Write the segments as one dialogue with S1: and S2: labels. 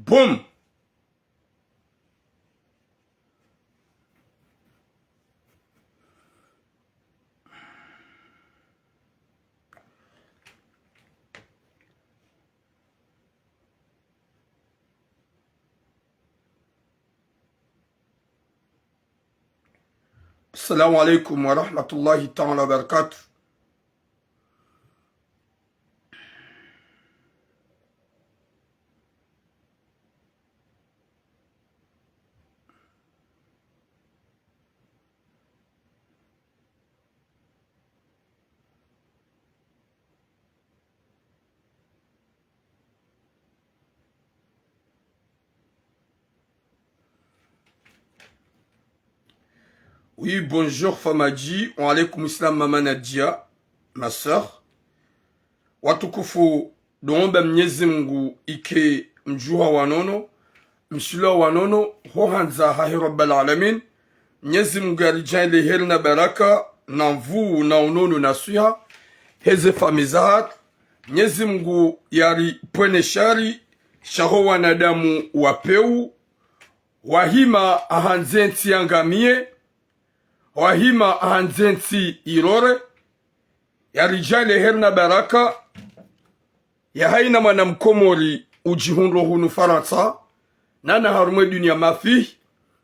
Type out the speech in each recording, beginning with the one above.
S1: Boom. Assalamu alaikum wa rahmatullahi ta'ala wa barakatuh. Oui, bonjour Famadi, wa alaikum salam mama Nadia, ma sœur. Watukufu doomba Mwenyezi Mungu ike mjua wanono, mshula wanono, hohanza hahi rabbal alamin. Mwenyezi Mungu alijali heri na baraka, na mvuu na unono na suha, heze famizahat. Mwenyezi Mungu yari pwene shari, shaho wanadamu wapeu, wahima ahanzenti yangamie, wahima ahanzenti irore, yarijale herna baraka, ya haina mana mkomori ujihunro hunu Faransa, nana harumwe dunia mafi,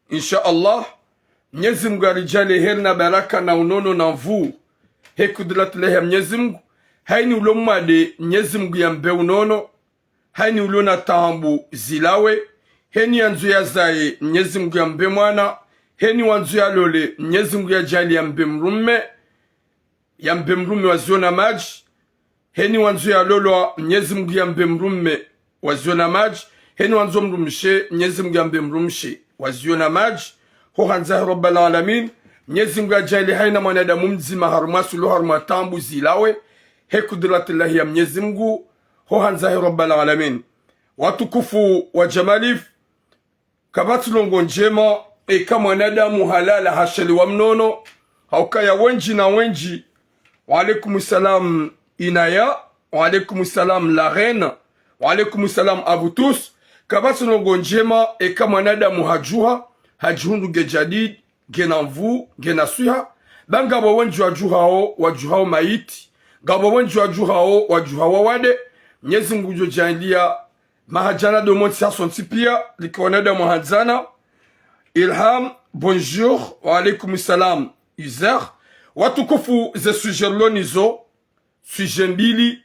S1: insha Allah, Mwenyezi Mungu yarijale herna baraka na unono na mvuu, hekudrat lehe Mwenyezi Mungu, haini ulomade Mwenyezi Mungu yambe unono, haini ulona tambu zilawe, heni yanzu ya zae Mwenyezi Mungu yambe mwana, heni wanzu ya lole Mwenyezi Mungu yajali yambe mrumme waziona maji, heni wanzu ya lolo Mwenyezi Mungu yambe mrumme waziona maji, heni wanzu mrumshe Mwenyezi Mungu yambe mrumshe waziona maji. Ho hanza rabbal alamin, Mwenyezi Mungu yajali haina mwanadamu mzima harumasu lo haruma tambu zilawe, hekudratillahi ya Mwenyezi Mungu. Ho hanza rabbal alamin, watukufu wa jamalif kabatu longo njema eka mwanadamu halala hashali wa mnono haukaya wenji na wenji. Wa alaikum salam Inaya, wa alaikum salam la reine, wa alaikum salam abutus. Kabatu longo njema eka mwanadamu hajuha hajihundu ge jadid gena mvu gena suha bangabo wenji wajuhao maiti gabo wenji wajuhao wade. Mwenyezi Mungu jojandia mahajana do monti sasonti pia likiwanada mahajana. Ilham, bonjour, wa alaikum salam Izer. Watukufu ze sujet lonizo, sujet mbili,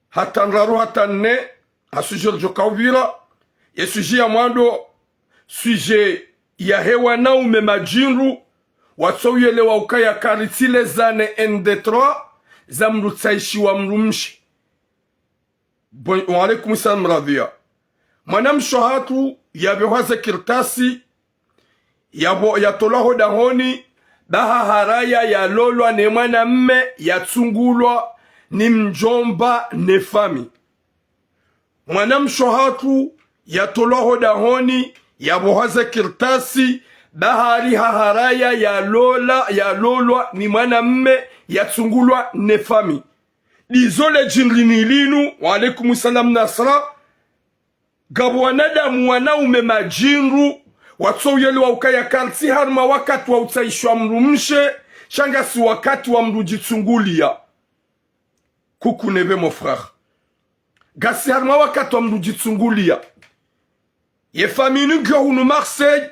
S1: hatanraru hatanne, ha sujet jokawira, ye sujet ya mwando, sujet ya hewa na umemajinru, watsowele wa ukaya karitile zane ND3, za mrutaishi wa mrumshi. Wa alaikum salam radhia. Mwanamsho hatu yabewaze kirtasi ya tolaho dahoni baha haraya ya lolwa ne mwana mme ya tsungulwa ni mjomba ne fami. Mwanamsho hatu ya tolaho dahoni yabewaze kirtasi bahari haraya ya lolwa ni mwana mme ya tsungulwa ne fami. Dizole jinrini linu. Wa alaikum salam Nasra. Gabo wanadamu wanaume majinru watsowele wa ukaya karti harma wakati wa utaishwa mrumshe shanga si wakati wa mrujitsungulia kuku nebe mon frère gasi harma wakati wa mrujitsungulia ye faminu gyo hunu Marseille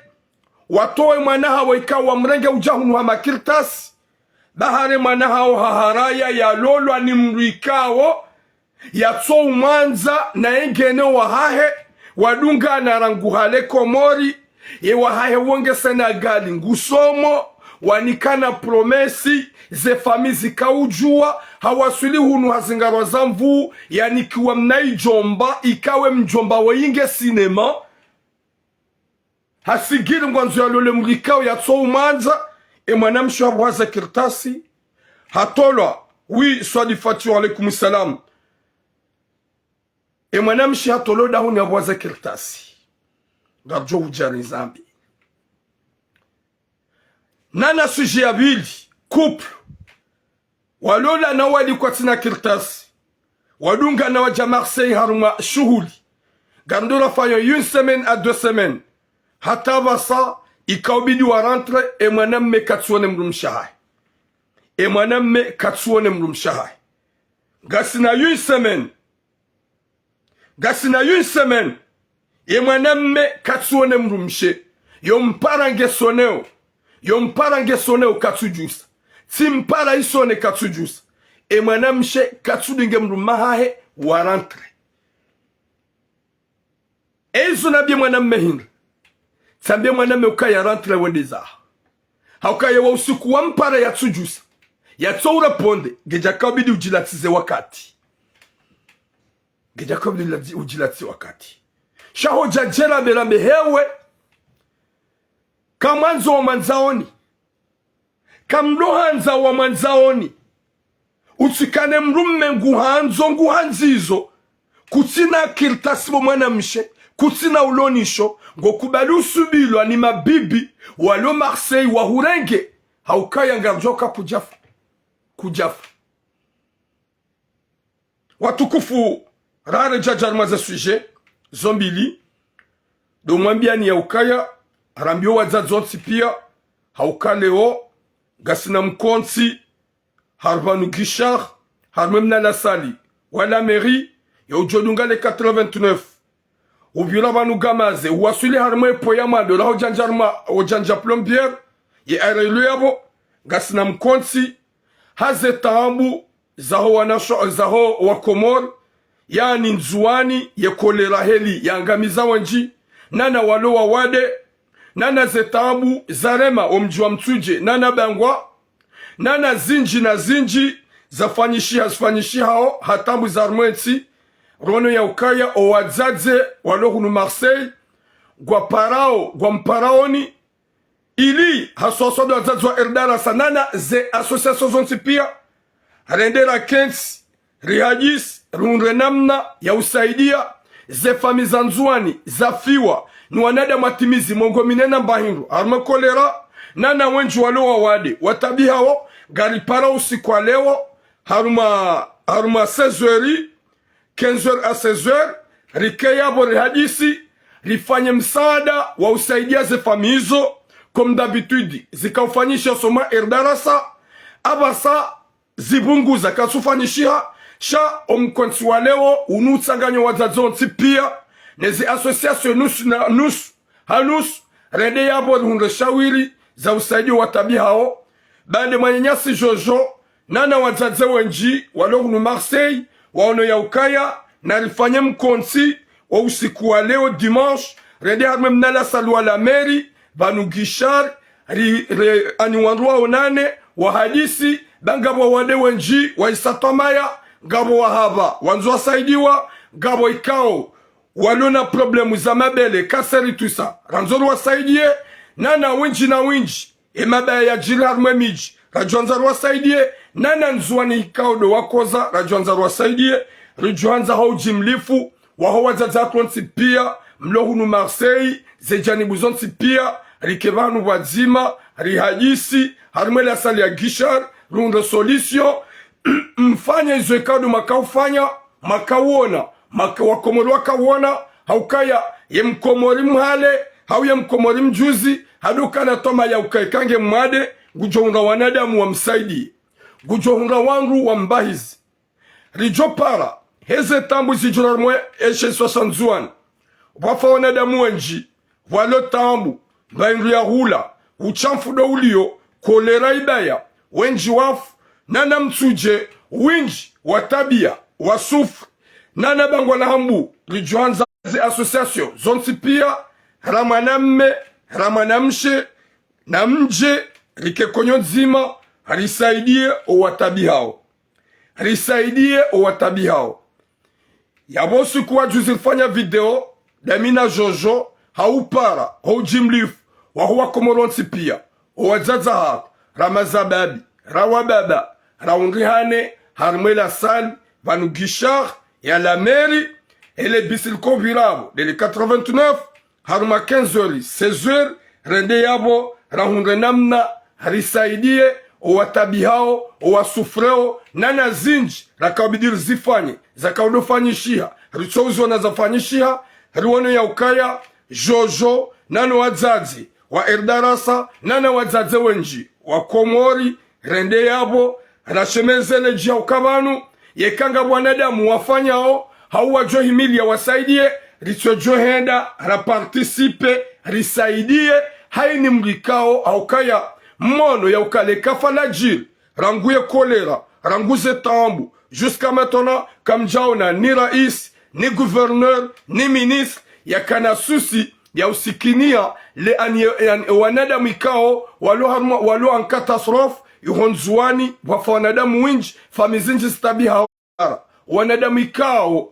S1: watowe mwanaha weka wa mrenge ujahunu hama kirtas bahare mwanaha haharaya ya lolwa ni mruikao ya tsou manza na engene wa hahe wadunga na ranguhale komori ye wa hahe wonge Senegali ngusomo wanikana promesi ze famizi kaujua hawasuli hunu hazingarwa zamvu yani kiwa mnaijomba ikawe mjomba wa inge sinema hasigiri ngwanzo ya lole mrikao ya tsou manza mwanamsho habwaza kirtasi hatolwa oui swadi fatu wa alaikum salam mwanamshi hatolo dahuni abwaza kirtasi garjo ujari zambi nana suje ya bili couple walola na wali kwa tina kirtasi wadunga na waja Marseille haruma shuhuli Gandura fayon une semaine à 2 semaines. Hata basa ikaubidi wa rentre e mwanamme katsuone mrumshahai. E mwanamme katsuone mrumshahai. Gasina une semaine. Gasina une semaine. E mwanamme katsuone mrumshe. Yomparange soneo. Yomparange soneo katsujusa. Timpara isone katsujusa. E mwanamshe katsudinge mrumahahe wa rentre. Ezo nabie mwanamme hindra. Sambie mwanamme ukaya rentre wendeza. Haukaya wa usiku wa mpara ya tsujusa. Ya tsoura ponde. Geja kabidi ujilatize wakati. Geja kabidi ujilatize wakati. Shaho jajera melambe hewe. Kamanzo wa manzaoni. Kamdohanza wa manzaoni. Utsikane mrumme nguhanzizo. Kutina kirtasibo mwanamshe. Kutina ulonisho. Ngokubali usubilwa ni mabibi. Walo Marseille wa hurenge. Haukaya ngarjoka kujafa. Watukufu rare jajarma za suje. Zombili. Domwambiani ya ukaya. Harambio wazadzonsi pia. Haukaleo. Gasina mkonsi. Harbanu Guichard. Harmemna Nasali. Wala mairie. Ya ujodunga le 89. Ubila banu gamaze. Uwasuli harme poyama. De la ojanja plombier. Ye arelu yabo. Gasina mkonsi. Haze tahambu. Zaho wa Komor. Yani nzuani. Ye kolera heli. Ya ngamiza wanji. Nana walo wa wade. Nana zetabu zarema omjua mtuje. Nana bangwa. Nana zinji zafanyishi hao. Hatambu zarmwensi. Rono ya ukaya owadzaze walohunu Marseille. Gwa mparaoni. Ili haswasodo wadzaze wa Erdarasa. Nana ze asosiasyon zonsi pia. Rendera Kensi. Rihadis. Runrenamna ya usaidia. Ze famizanzuani. Zafiwa. Ni wanada matimizi mongo minena mbahindu. Arma kolera. Nana wenju walo wade. Watabi hao. Gari para usiku wa leo. Haruma 16h. 15h a 16h. Rikeya bori hadisi. Rifanye msaada. Wa usaidia ze famizo. Comme d'habitude. Zikaufanyisha soma Erdarasa. Abasa. Zibunguza. Kasufanyishia. Sha omkwensi wa leo. Unutsanganyo wadzadzonsi pia. Nezi asosiasyon hanus rende yabo hunde shawiri za usaidi watabi hao. Bande manyanyasi Jojo. Nana wadzadze wenji walohunu Marseille. Waono ya ukaya. Na rifanye mkonsi wa usiku wa leo dimanche. Rende harme mnala salwa la meri. Banu Guichard. Aniwandua onane. Wahadisi. Bangabo wade wenji. Wa isatomaya. Gabo wahaba. Wanzua saidiwa. Gabo ikao. Walona problemu za mabele, kaseri tusa. Ranzoro wasaidie, nana winji na winji. E mabaya ya jirar mwemiji. Rajuanzaro wasaidie, nana nzuani hikaudo wakoza. Rajuanzaro wasaidie, rijuanza hau jimlifu. Waho wadzadzakronsi pia, mlohunu Marseille. Zejani buzonsi pia, rikevanu wadzima, rihajisi. Harmele asali ya Guichard, rundo solution. Mfanya izo hikaudo makaufanya, makauona. Wakomori wakawona. Haukaya ye mkomori mhale. Hau ye mkomori mjuzi. Haduka na toma ya ukaikange mwade. Gujohunga wanadamu wa msaidi. Gujohunga wangu wa mbahizi. Rijopara. Heze tambu zijurarmwe eshe sosanzuan. Wafa wanadamu wenji. Walo tambu. Mbainru ya hula. Uchamfu do ulio. Kolera ibaya. Wenji wafu. Nana mtuje. Winji. Watabia. Wasufu. Nana bangwa na hambu. Rijuanza zi asosiasyon. Zonsi pia. Ramanamshe. Na mje. Rike konyo nzima. Risaidie o watabi hao. Risaidie o watabi hao. Yabosu kuwa juzifanya video. Damina Jojo. Haupara. Hau jimlifu. Wahuwa komoronsi pia. O wadzaza hao. Ramazababi. Rawababa. Raundrihane. Harmela Sal. Banu Guichard. Ya la mairie, et les bisilko virabo, de les 89, haruma 15h, 16h, rende yabo, rahunde namna, harisaidie, o watabi hao, o wasufreo, nana zinji, rakabidir zifanye, zakaudofanyishia, richouzwa na zafanyishia, riwono ya ukaya jojo nano wazazi wa erdarasa nana wazazi wenji wa komori rende yabo rashemezele jia ukabanu yekanga wanadamu wafanyao hauwa johimilia wasaidie richo johenda rapartisipe risaidie haini mrikao aukaya mono ya ukale kafalajil ranguye kolera ranguze tambu jusqu'à maintenant kamjaona ni rais ni gouverneur ni ministre yakana susi ya usikinia le wanadamu ikao walo an katastrofe ihonzuani wafa wanadamu winji famizinji stabiha wanadamu ikao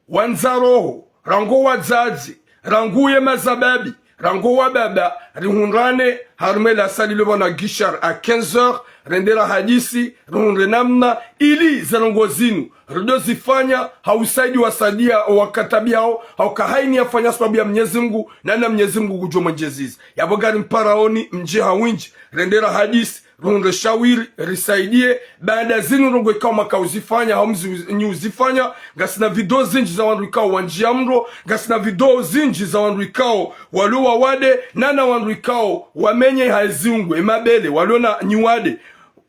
S1: wanzaroho rango wazazi ranguye mazababi rango wa baba rihunrane harme la sali wana gishar a 15h rendera hadisi rihunre namna ili zarongo zinu rido zifanya hausaidi wasadia wakatabi hao haukahaini yafanya sababu ya Mwenyezi Mungu na Mwenyezi Mungu kujua mjezizi yabogari mparaoni mjeha winji rendera hadisi runde shawiri risaidie baada zinu rungo ikaw makauzifanya haumzi uzifanya gasina video zinji za wandu ikaw wanjia mro gasina video zinji za wandu ikaw waluwa wade nana wandu ikaw wamenye haziungwe mabele walona niwade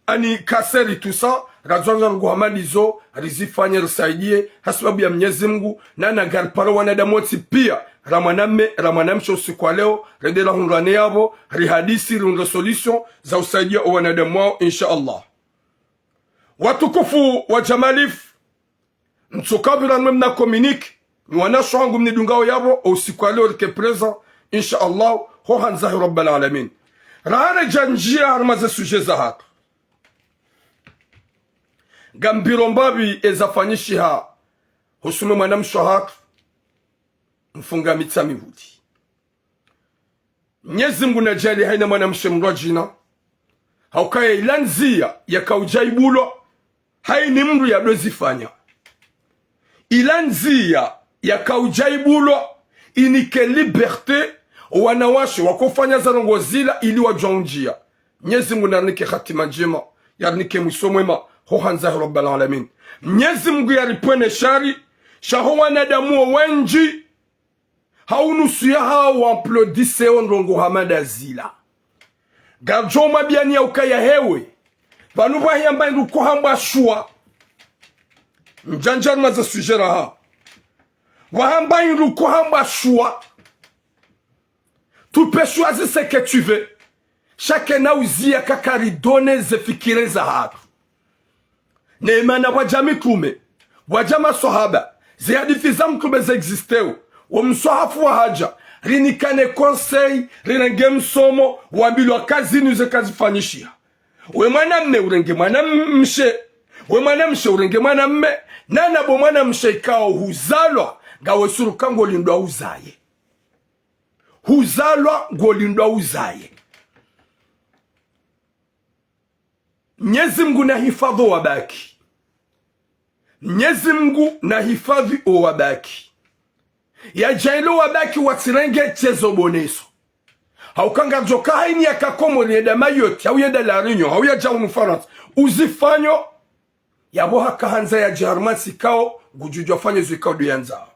S1: ani kaseri tusa razonga rungo hamadizo rizifanya risaidie hasababu ya Mwenyezi Mungu nana garpara wanadamoti pia ramanamsho usiku wa leo rendela hunrane yabo rihadisi runde solution za usaidia wanadamu wao insha Allah. Watukufu wa Jamalif mtsukabira mna communique ni wanasho wangu mnidungao yabo usiku wa leo rike present insha Allah ho hanzahi rabbal alamin rana janjia harmaze suje za hatu gambiro mbabi ezafanyishi ha husume mwanamsho hatu mfunga mitsa mihudi Mwenyezi Mungu najali haina mwanamshe mrajina haukaya ilanzia ya kaujaibulo haini mru ya dozifanya ilanzia ya kaujaibulo inike liberte wanawashe wakufanya zarongo zila ili wajonjia Mwenyezi Mungu narnike khatima njema yarnike mwisomwema hohanzahi rabbal alamin Mwenyezi Mungu yaripwene shari shaho wanadamu wenji haunusuya hao amplodise ondongo hamada zila gajoma biani ya ukaya hewe vanuwa hiyamba iruko hamba shua mjanjar maza sujera ha wahamba iruko hamba shua tu peux choisir ce que tu veux chacun na uzia kakari done zefikire za hatu neemana wajami kume wajama sohaba zihadithi za mkume za existeo wamswahafu wa haja rinikane conseil rinenge msomo wabilwa kazi nuze kazi fanyishia we mwana mme urenge mwana mshe we mwana mshe urenge mwana mme nana bo mwana mshe ikao huzalwa gawe suruka ngolindwa uzaye huzalwa ngolindwa uzaye Mwenyezi Mungu na hifadhi wabaki Mwenyezi Mungu na hifadhi wabaki ya jailo wabaki watirenge chezo boneso haukanga joka haini ya kakomo rienda mayoti hau yenda la Réunion hau ya jaunu France uzifanyo ya boha kahanza ya jarmansi kao gujujwa fanyo zikao du yanzao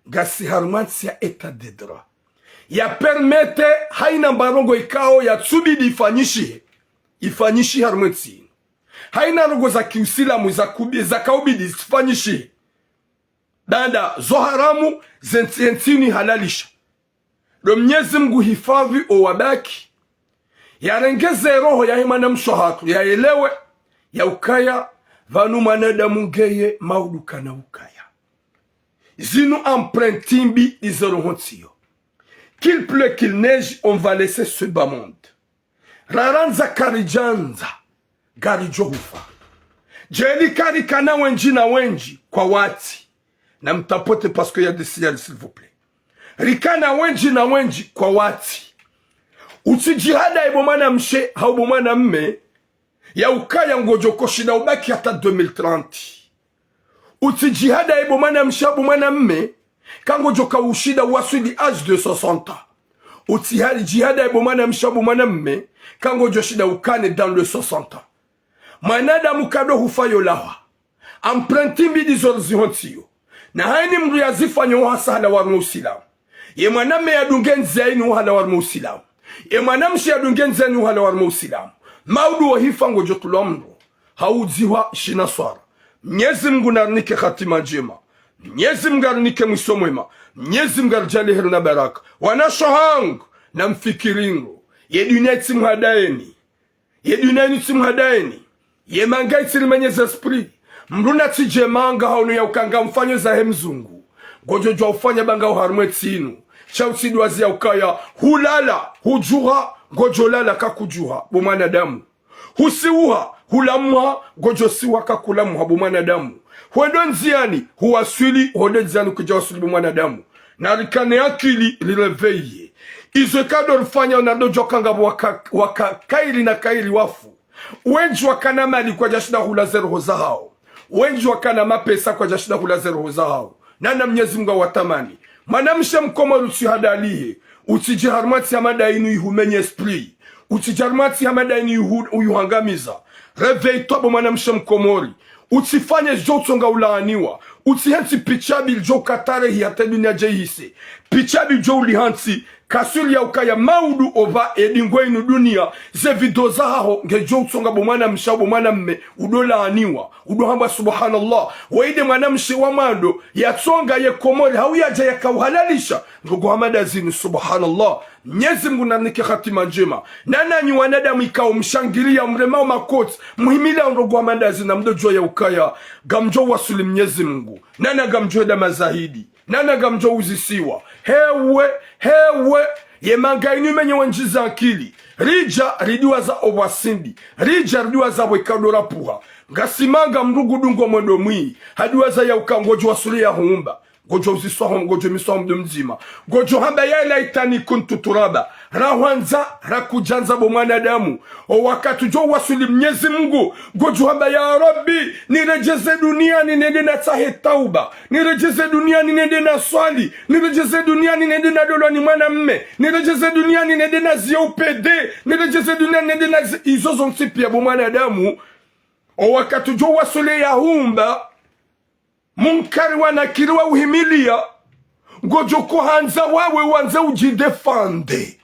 S1: gasi harmansi ya etat de droit ya permete haina mbarongo ikao ya tsubidi ifanyishi harmansi haina rogo za kiusilamu za kaubidi ifanyishi dada zoharamu zentini halalisha do Mwenyezi Mungu hifadhi owabaki yarengeze roho ya himana mshohatu ya elewe ya ukaya vanu manadamu ngeye mauduka na ukaya zinu empruntimbi izorohontiyo qu'il pleut qu'il neige on va laisser ce bas monde raranza karijanza garijo hufa jeli karikana wenji na wenji kwa wati na mtapote parce qu'il y a des signaux s'il vous plaît rikana wenji na wenji kwa wati utijihada ibomana mshe haubomana mme ya ukaya ngojo koshida ubaki hata 2030 utijihada ibomana mshe haubomana mme kangojo kaushida wasudi âge de 60 utihadi jihada ibomana mshe haubomana mme kangojo shida ukane dans le 60 manada mukado hufayo lawa empruntimbi dizorzi hontiyo na haini mru yazifanya uhasa hala warmu usilamu. Ye mwaname ya dungenzi haini uhala warmu usilamu. Ye mwanamshi ya dungenzi haini uhala warmu usilamu. Maudu wa hifango jotulwa mru. Haudziwa shina swara. Mnyezi Mungu narnike khatima njema. Mnyezi Mungu narnike mwiso mwema. Mnyezi Mungu arjali heri na baraka. Wanashohangu na mfikiringo. Ye dunia iti mhadaeni. Ye dunia iti mhadaeni. Ye manga iti limenyeza esprit. Mruna tije manga haunu ya ukanga mfanyo za hemzungu. Gojo jwa ufanya banga uharmwe tinu. Chauti duwazi ya ukaya. Hulala, hujuha, gojo lala kakujuha. Bumana damu. Husiuha, hulamuha, gojo siwa kakulamuha. Bumana damu. Huendo nziani, huwaswili, huendo nziani kuja waswili bumana damu. Narikane akili lileveye. Izo kado rufanya unadojo kanga waka kaili na kaili wafu. Wenji wakana mali kwa jashida hula zero hoza hao. Wenji wakana mapesa kwa jashida hula zero hoza hao. Nana Mwenyezi Mungu watamani. Manamsha mkomoru usihadalihe. Utijiharmati ya madainu ihumenye esprit. Utijiharmati ya madainu uyuhangamiza. Revei tobo manamsha mkomori. Utifanye jotonga ulaaniwa. Utihanti pichabi jo katare hiyate dunia jehise. Pichabi jo ulihanti kasuri ya ukaya maudu ova edingwe inu dunia. Ze vidoza hao nge jotonga bomana msha bomana mme udola aniwa. Udohamba subhanallah. Waide manamshi wa mando ya tonga ye komori hauyaja ya kauhalalisha. Ndugu hamada zini subhanallah. Mwenyezi Mungu narnike khatima njema. Nananyi wanadamu ikao mshangiria mremao makoti. Muhimila ndugu hamada zini na mdojo ya ukaya. Gamjo wasuli Mwenyezi Mungu. Nana gamjo da mazahidi. Nana gamjo uzisiwa. Hewe. Ye manga inu menye wanjiza akili. Rija ridiwa za obasindi. Rija ridiwa za wekadora puha. Ngasimanga mrugu dungo mwendo mwi. Hadiwa za ya ukangojo wasuli ya huumba. Gojo uziswahom, gojo miswahom dumzima. Gojo hamba ya ila itani kuntu turaba. Rahwanza, rakujanza bomana damu. O wakati jo wasuli Mwenyezi Mungu. Gojo hamba ya Rabbi. Nirejeze dunia ninende na tahe tauba. Nirejeze dunia ninende na swali. Nirejeze dunia ninende na dolo ni mwana mme. Nirejeze dunia ninende na ziopede. Nirejeze dunia ninende na izozo msipi ya bomana damu. O wakati jo wasuli ya humba. Munkari wanakiriwa uhimilia. Gojo kuhanza wawe wanze ujidefande.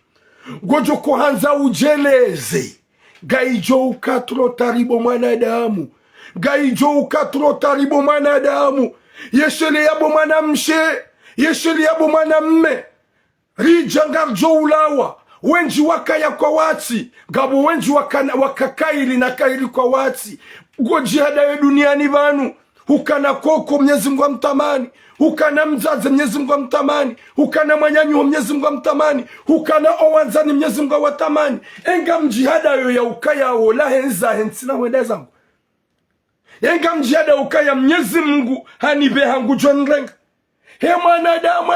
S1: Gojo kuhanza ujeleze. Gaijo ukatro taribo mwanadamu. Gaijo ukatro taribo mwanadamu. Yeshele yabo mwanamshe. Yeshele yabo mwanamme. Rijangar jo ulawa. Wenji wakaya kwa wati. Gabo wenji wakakaili na kaili kwa wati. Goji hadawe duniani vanu. Hukana koko Mwenyezi Mungu amtamani. Hukana mzazi Mwenyezi Mungu amtamani. Hukana mwanyanyu Mwenyezi Mungu amtamani. Hukana owanzani Mwenyezi Mungu watamani. Enga mjihada yo ya ukaya ola henza hensina wenda zangu. Enga mjihada ukaya Mwenyezi Mungu hanibe hangu jonrenga. He mwanadamu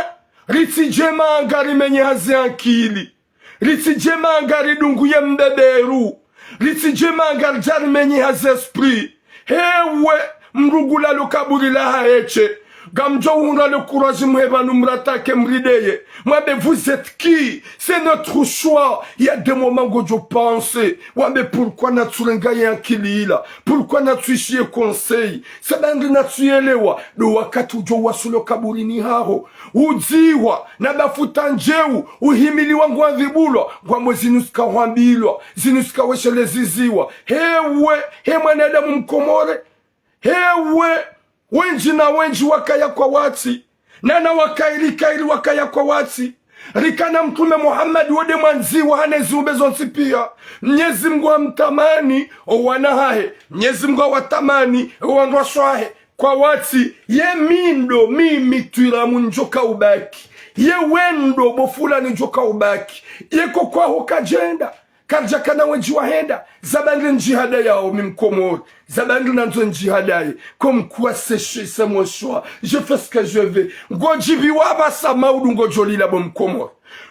S1: ritijema angari menye hazi akili. Ritijema angari dungu ye mbeberu. Ritijema angari jari menye hazi esprit. Hewe mrugula lo kaburi la haeche. Gamjo unra le courage mheba numratake mrideye. Mwabe vous êtes qui? C'est notre choix. Il y a des moments où je pense. Mwabe pourquoi natsurenga yankilila? Pourquoi natsuishie conseil? Sabandri natsuelewa. Do wakati ujo wasulo kaburi ni hao. Udziwa. Nabafuta njeu. Uhimili wangu wanzibulwa. Gwamwe zinuska wambilwa. Zinuska weshele ziziwa. He mwanadamu mkomore. Hewe wenji na wenji wakaya kwa wati. Nana wakaili wakaya kwa wati. Rikana mtume Muhammad wode mwanziwa hanezi ubezo nsipia. Mwenyezi Mungu amtamani owanahahe. Mwenyezi Mungu watamani owanroswahe. Kwa wati ye mindo mimi tuira munjoka ubaki. Ye wendo bofula ni joka ubaki. Ye kokwa hokajenda. Karja kana wenji wahenda. Zabangli njihada yao mimkomori. Zabangli nanzo njihadaye. Comme quoi c'est mon choix. Je fais ce que je veux. Gojibi waba sa maudu ngojoli la bom komori.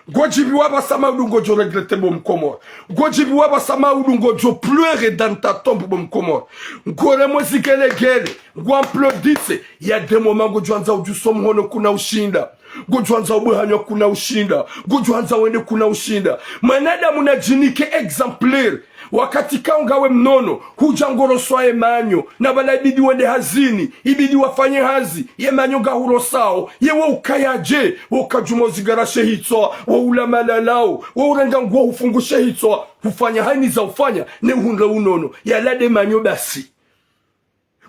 S1: Gojibi waba sa maudu ngojo regrette bom komori. Gojibi waba sa maudu ngojo pleure dans ta tombe bom komori. Ngore mwezikele gele. Ngwamploditse. Il y a des moments gojo anza ujusomu kuna ushinda. Gojuanza ubuhanyo kuna ushinda. Gojuanza wende kuna ushinda. Manadamu na jinike exemplaire. wakati kaungawe mnono hujangoroswaye manyo na bala ibidi wende hazini ibidi wafanye hazi ye manyo gahurosao yewe ukayaje ukajumozigarashe hitsoa wa ulamalalao wa urenga nguo hufungushe hitsoa hufanya haini za ufanya ne uhunle unono yalade manyo basi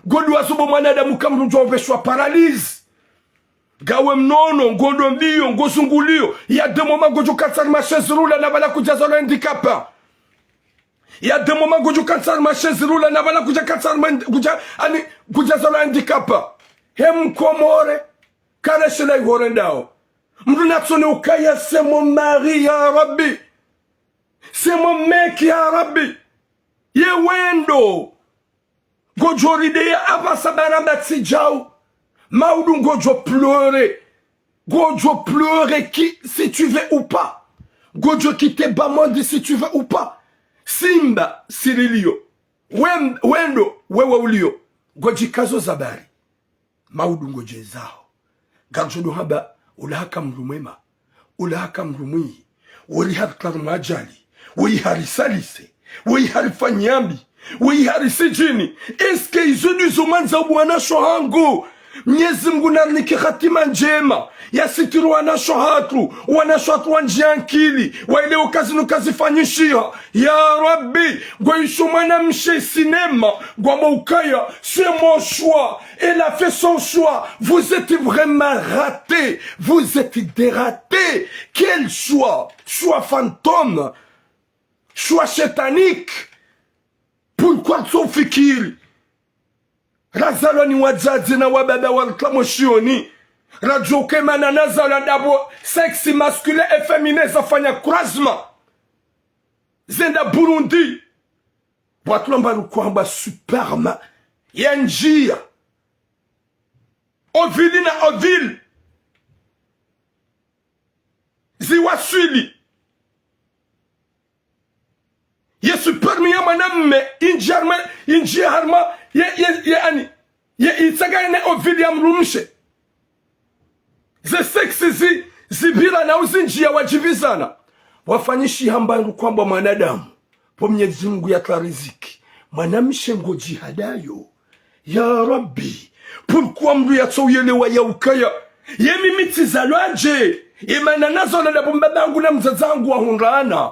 S1: godu wazubo mwanadamu kamrujwa uveshwa paralizi gawe mnono ngodo mbio ngozungulio ya demo magojo katsar machezrula na bala kujazalo handicapa ya demo magojo katsar machezrula na bala kujazalo handicapa hem komore kareshela ihorendao mdu natsone ukaya c'est mon mari ya rabbi c'est mon mec ya rabbi ye wendo gojo ride avasa baramba tsijao Maoudou gojo pleurer qui, si tu veux ou pas. Gojo qui te bamande si tu veux ou pas. Simba sirilio. Wendo wewe ulio. Goji kazo zabari. Maoudou goje zao. Garjodo haba ulahaka mrumema. Ulahaka mrumwi. Wali hariklar majali. Wali harisalise. Wali harifanyambi. Wali harisijini. Eske izonu zomanza wana shohangu. Mwenyezi Mungu narniki khatima njema yasitiru wanashohatu wanjiankili waile ukazinu kazifanyishia ya Rabbi goisho mwana mshe sinema gwa maukaya c'est mon choix elle a fait son choix vous êtes vraiment raté vous êtes dératé quel choix fantôme choix chétanique pourquoi tsofikiri Razalo ni wazazi na wababa waliklamo shioni. Rajoke mananaza la dabo sexy masculin et féminin zafanya krasma. Zenda Burundi. Watulamba lukwamba superma. Yanjia. Ovili na ovil. Ziwaswili. Yesu permi ya manamme inji harma itsaga ne ovili ya mrumshe ze seksi zibila na uzinji ya wajivizana wafanyishi hambangu kwamba mwanadamu po Mwenyezi Mungu ya riziki mwanamshe ngoji hadayo ya Rabbi pourquoi mdu ya tsoyelewa ya ukaya yemi mitizalwaje imana nazo na bombabangu na mzazangu wa hunrana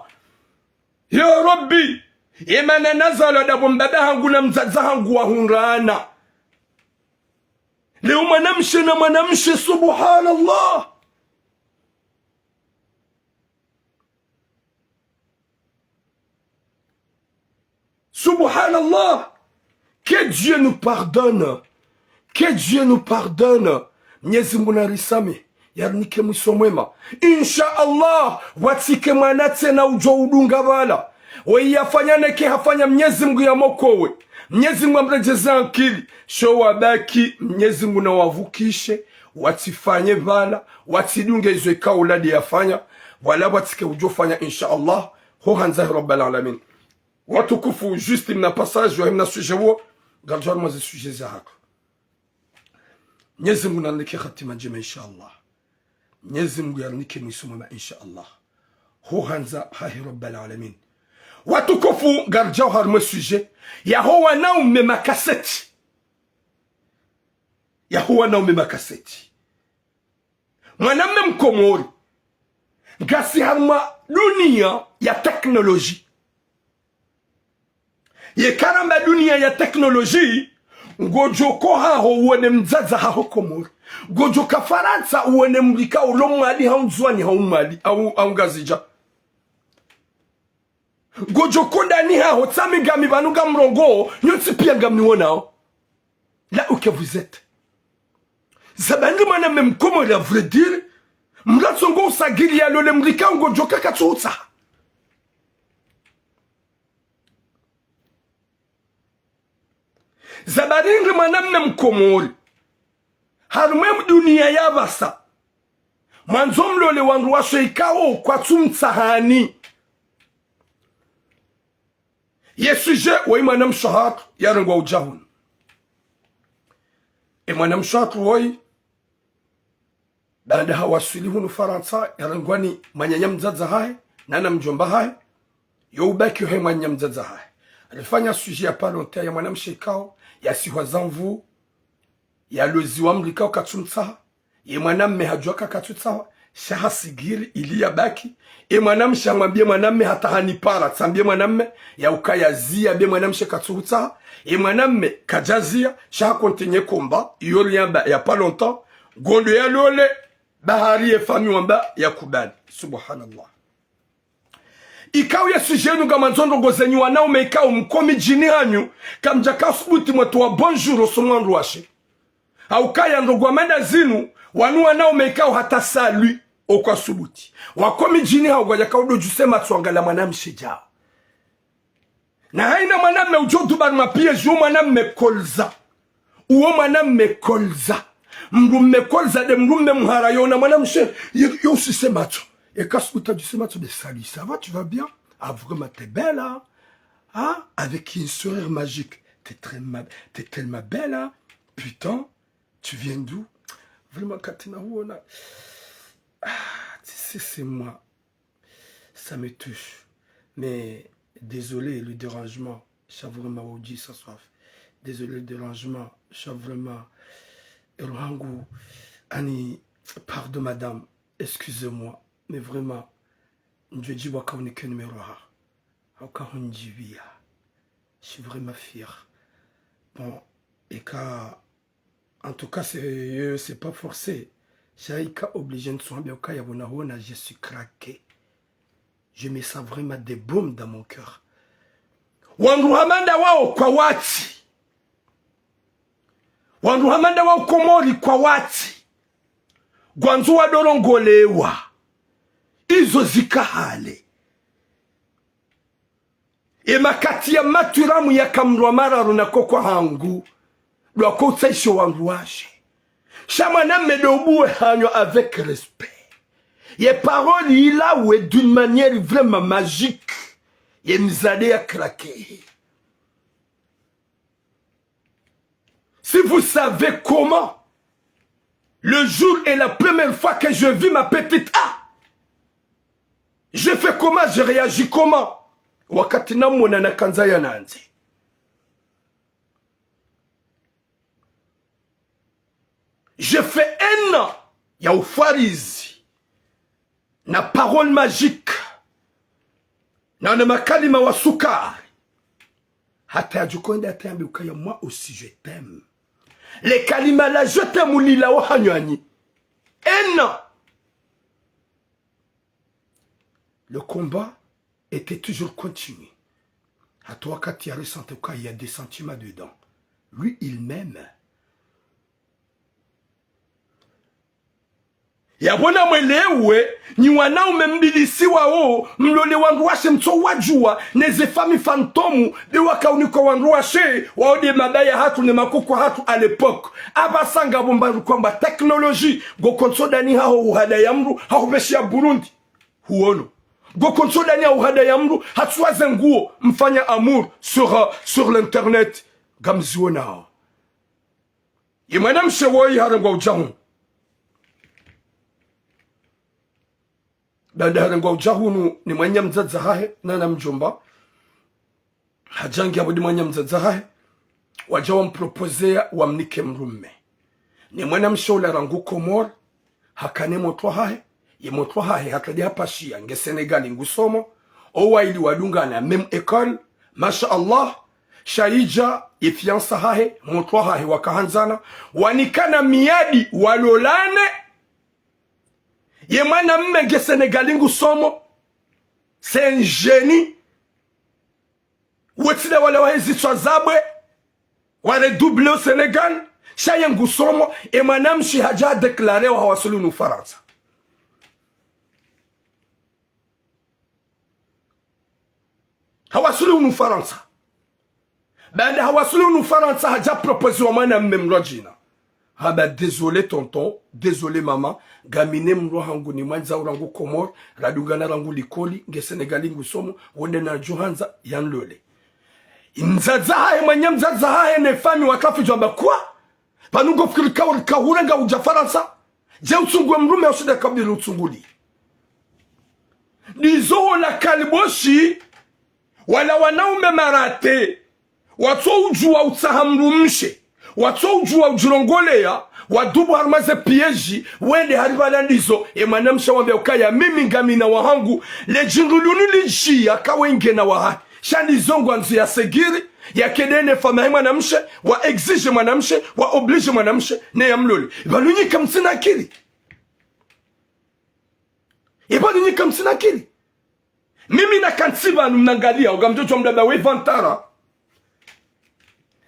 S1: ya Rabbi imana nazala da bombaba hangu na mzaza hangu wa hunrana leo mwanamshe subhanallah subhanallah que Dieu nous pardonne Mwenyezi Mungu narisame yarnike musomwema insha Allah watike mwanatse na ujo udunga bala weyafanyane ke hafanya Mwenyezi Mungu ya mokowe Mwenyezi Mungu amrejeza akili sho wabaki Mwenyezi Mungu na wavukishe watifanye bala watidunge izo kauladi yafanya wala watike ujofanya insha Allah ho hanza rabbil alamin watukufu juste na passage wa na sujet wo garjwa mwazi sujet za hako Mwenyezi Mungu nalike khatima njema insha Allah Mwenyezi Mungu yarnike mwisoma insha Allah ho hanza hahi rabbil alamin watukufu garjao harme sujet yahowa naume makaseti mwanamme mkomori gasi harma dunia ya teknoloji ye karamba dunia ya teknoloji ngojoko haho uone mzaza haho komori gojoka Faransa uone mlika ulomwali haunzwani haumali au ngazija gojokonda ni haho tsami gami banuga mrongo nyotsi pia gami wonao là où que vous êtes zabandi mwana memkomo la vrai dire mlatsongo sagili ya lole mlika ngojoka katsutsa zabaringi mwana memkomori harumwe dunia ya basa mwanzo mlole wangu washo ikao kwa tumtsahani yesuje wa mwanam shahat yarangwa ujahun mwanam shahat woi baada hawasili hunu Faransa yarangwani manyanya mzaza hai nana mjomba hai yo ubaki he mwanya mzaza hai alifanya sujet ya palonte ya mwanamshe kao ya siwa zanvu ya lozi wa mlikao katumtsaha ye mwanamme hajuaka katutsaha shaha sigiri ili ya baki mwanamshe amwambie mwanamme hata hanipara tsambie mwanamme ya ukayazia be mwanamshe katutsaha mwanamme kajazia shaha kontinye komba iyo ya pas longtemps gondo ya lole bahari ya fami wamba ya kubali subhanallah ikaw ya sujenu kama nzondo gozenyi wanaume ikaw mkomi jini hanyu kamjaka subuti mwetu wa bonjour osomwandu washe au kaya ndogwa manda zinu wanu wanaume ikaw hata salui okwa subuti wakomi jini hao kwa jaka udo jusema tuangala mwanamshe jao na haina mwanamme ujodu bari mapie juu mwanamme kolza uo mwanamme kolza mrumme kolza de mrumme mharayona mwanamshe yo usisema tu et quand tu as dit de salut, ça va, tu vas bien? Ah, vraiment, t'es belle, hein? Ah, avec une sourire magique. T'es tellement belle, hein? Putain, tu viens d'où? Vraiment, Katina, où on a... Ah, tu sais, c'est moi. Ça me touche. Mais, désolé, le dérangement. Je suis vraiment au ça soif. Désolé, le dérangement. Je suis vraiment... Erwangu, Annie, pardon, madame. Excusez-moi. Mais vraiment, je dis que on est que numéro 1. Je suis vraiment fier. Bon, et en tout cas, c'est pas forcé. J'ai obligé de soigner, je suis craqué. Je me sens vraiment des bombes dans mon cœur. Wanduhamanda wao kwa wati. Wanduhamanda wao komori kwa wati. Gwanzu wa dorongolewa. Izo zikahale. Makati ya maturamu ya kamrwa mararu na koko hangu. Lwako utaisho wangu washe. Chamana medobuwe hanyo avec respect. Ye parole ila oué d'une manière vraiment magique. Ye mzade ya craqué. Si vous savez comment, le jour et la première fois que je vis ma petite je fais comment, je réagis comment. Wakati na mwana na kanza ya nanzi. Je fais un an ya ufarizi na parole magique na makalima wa sukari. Hata ya jukonde hata yambi ukaya moi aussi je t'aime. Les kalima la je t'aime ou lila wa hanyani. Un an. Le combat était toujours continu. À toi, quand tu as ressenti qu'il y a des sentiments dedans. Lui, il m'aime. Ya wana mwelewe, ni wana umembilisi wao, mlole wangu washe mto wajua, neze fami fantomu, de waka uniko wangu washe, wao de mabaya hatu, ne makoko hatu à l'époque. Abasanga bombaru kwamba teknoloji, go konsodani hao uhada ya mru, hao beshi ya Burundi. Huono. Go konsodani ya uhada ya mru, hatuwaze nguo, mfanya amour sur l'internet. Gamziona hao. Yemana mshewoi harangwa ujahu. Banda harangwa ujahunu ni mwanya mzaza hahe na mjomba. Hajangi abudi mwanya mzaza hahe. Wajawa mpropozea wa mnike mrume. Ni mwanya mshola rangu komor. Hakane motwa hahe. Ye motwa hahe hakadi hapa shia nge Senegali ngusomo. Owa ili wadunga na mem ekol. Masha Allah. Shaija ifiansa hahe. Motwa hahe wakahanzana. Wanikana miadi walolane. Ye mwana mmenge Senegalingu somo. C'est un génie. Wetile wale wahezi swazabwe. Wale double au Sénégal. Shayengu somo. E mwana mshi haja deklare wa hawasulu nu Faransa. Hawasulu nu Faransa. Bende hawasulu nu Faransa haja propose wa mwana mmemrojina. Ah ben désolé tonton, désolé maman, gamine mro hangu ni mwanza urangu komor, radugana rangu likoli, nge Senegali ngusomo, wende na Johanza yanlole. Mzaza hae mwenye mzaza hae nefani wakafi jwamba kwa? Panungo fikirika wakahurenga uja Faransa? Je utungwe mrume usida kabili utunguli. Nizo la kaliboshi, wala wanaume marate wato ujua utahamrumshe wato ujua ujurongolea wadubu harmaze pieji wende haribalandizo emanamsha wambia ukaya mimi ngamina wahangu lejinguluni liji akawenge na wahai shani zongo anzu ya segiri ya kedene fama mwanamshe wa exige mwanamshe wa oblige mwanamshe ne yamloli ibalunyika msina akili ibalunyika msina akili mimi na kansiba mnangalia ugamtoto mdada wevantara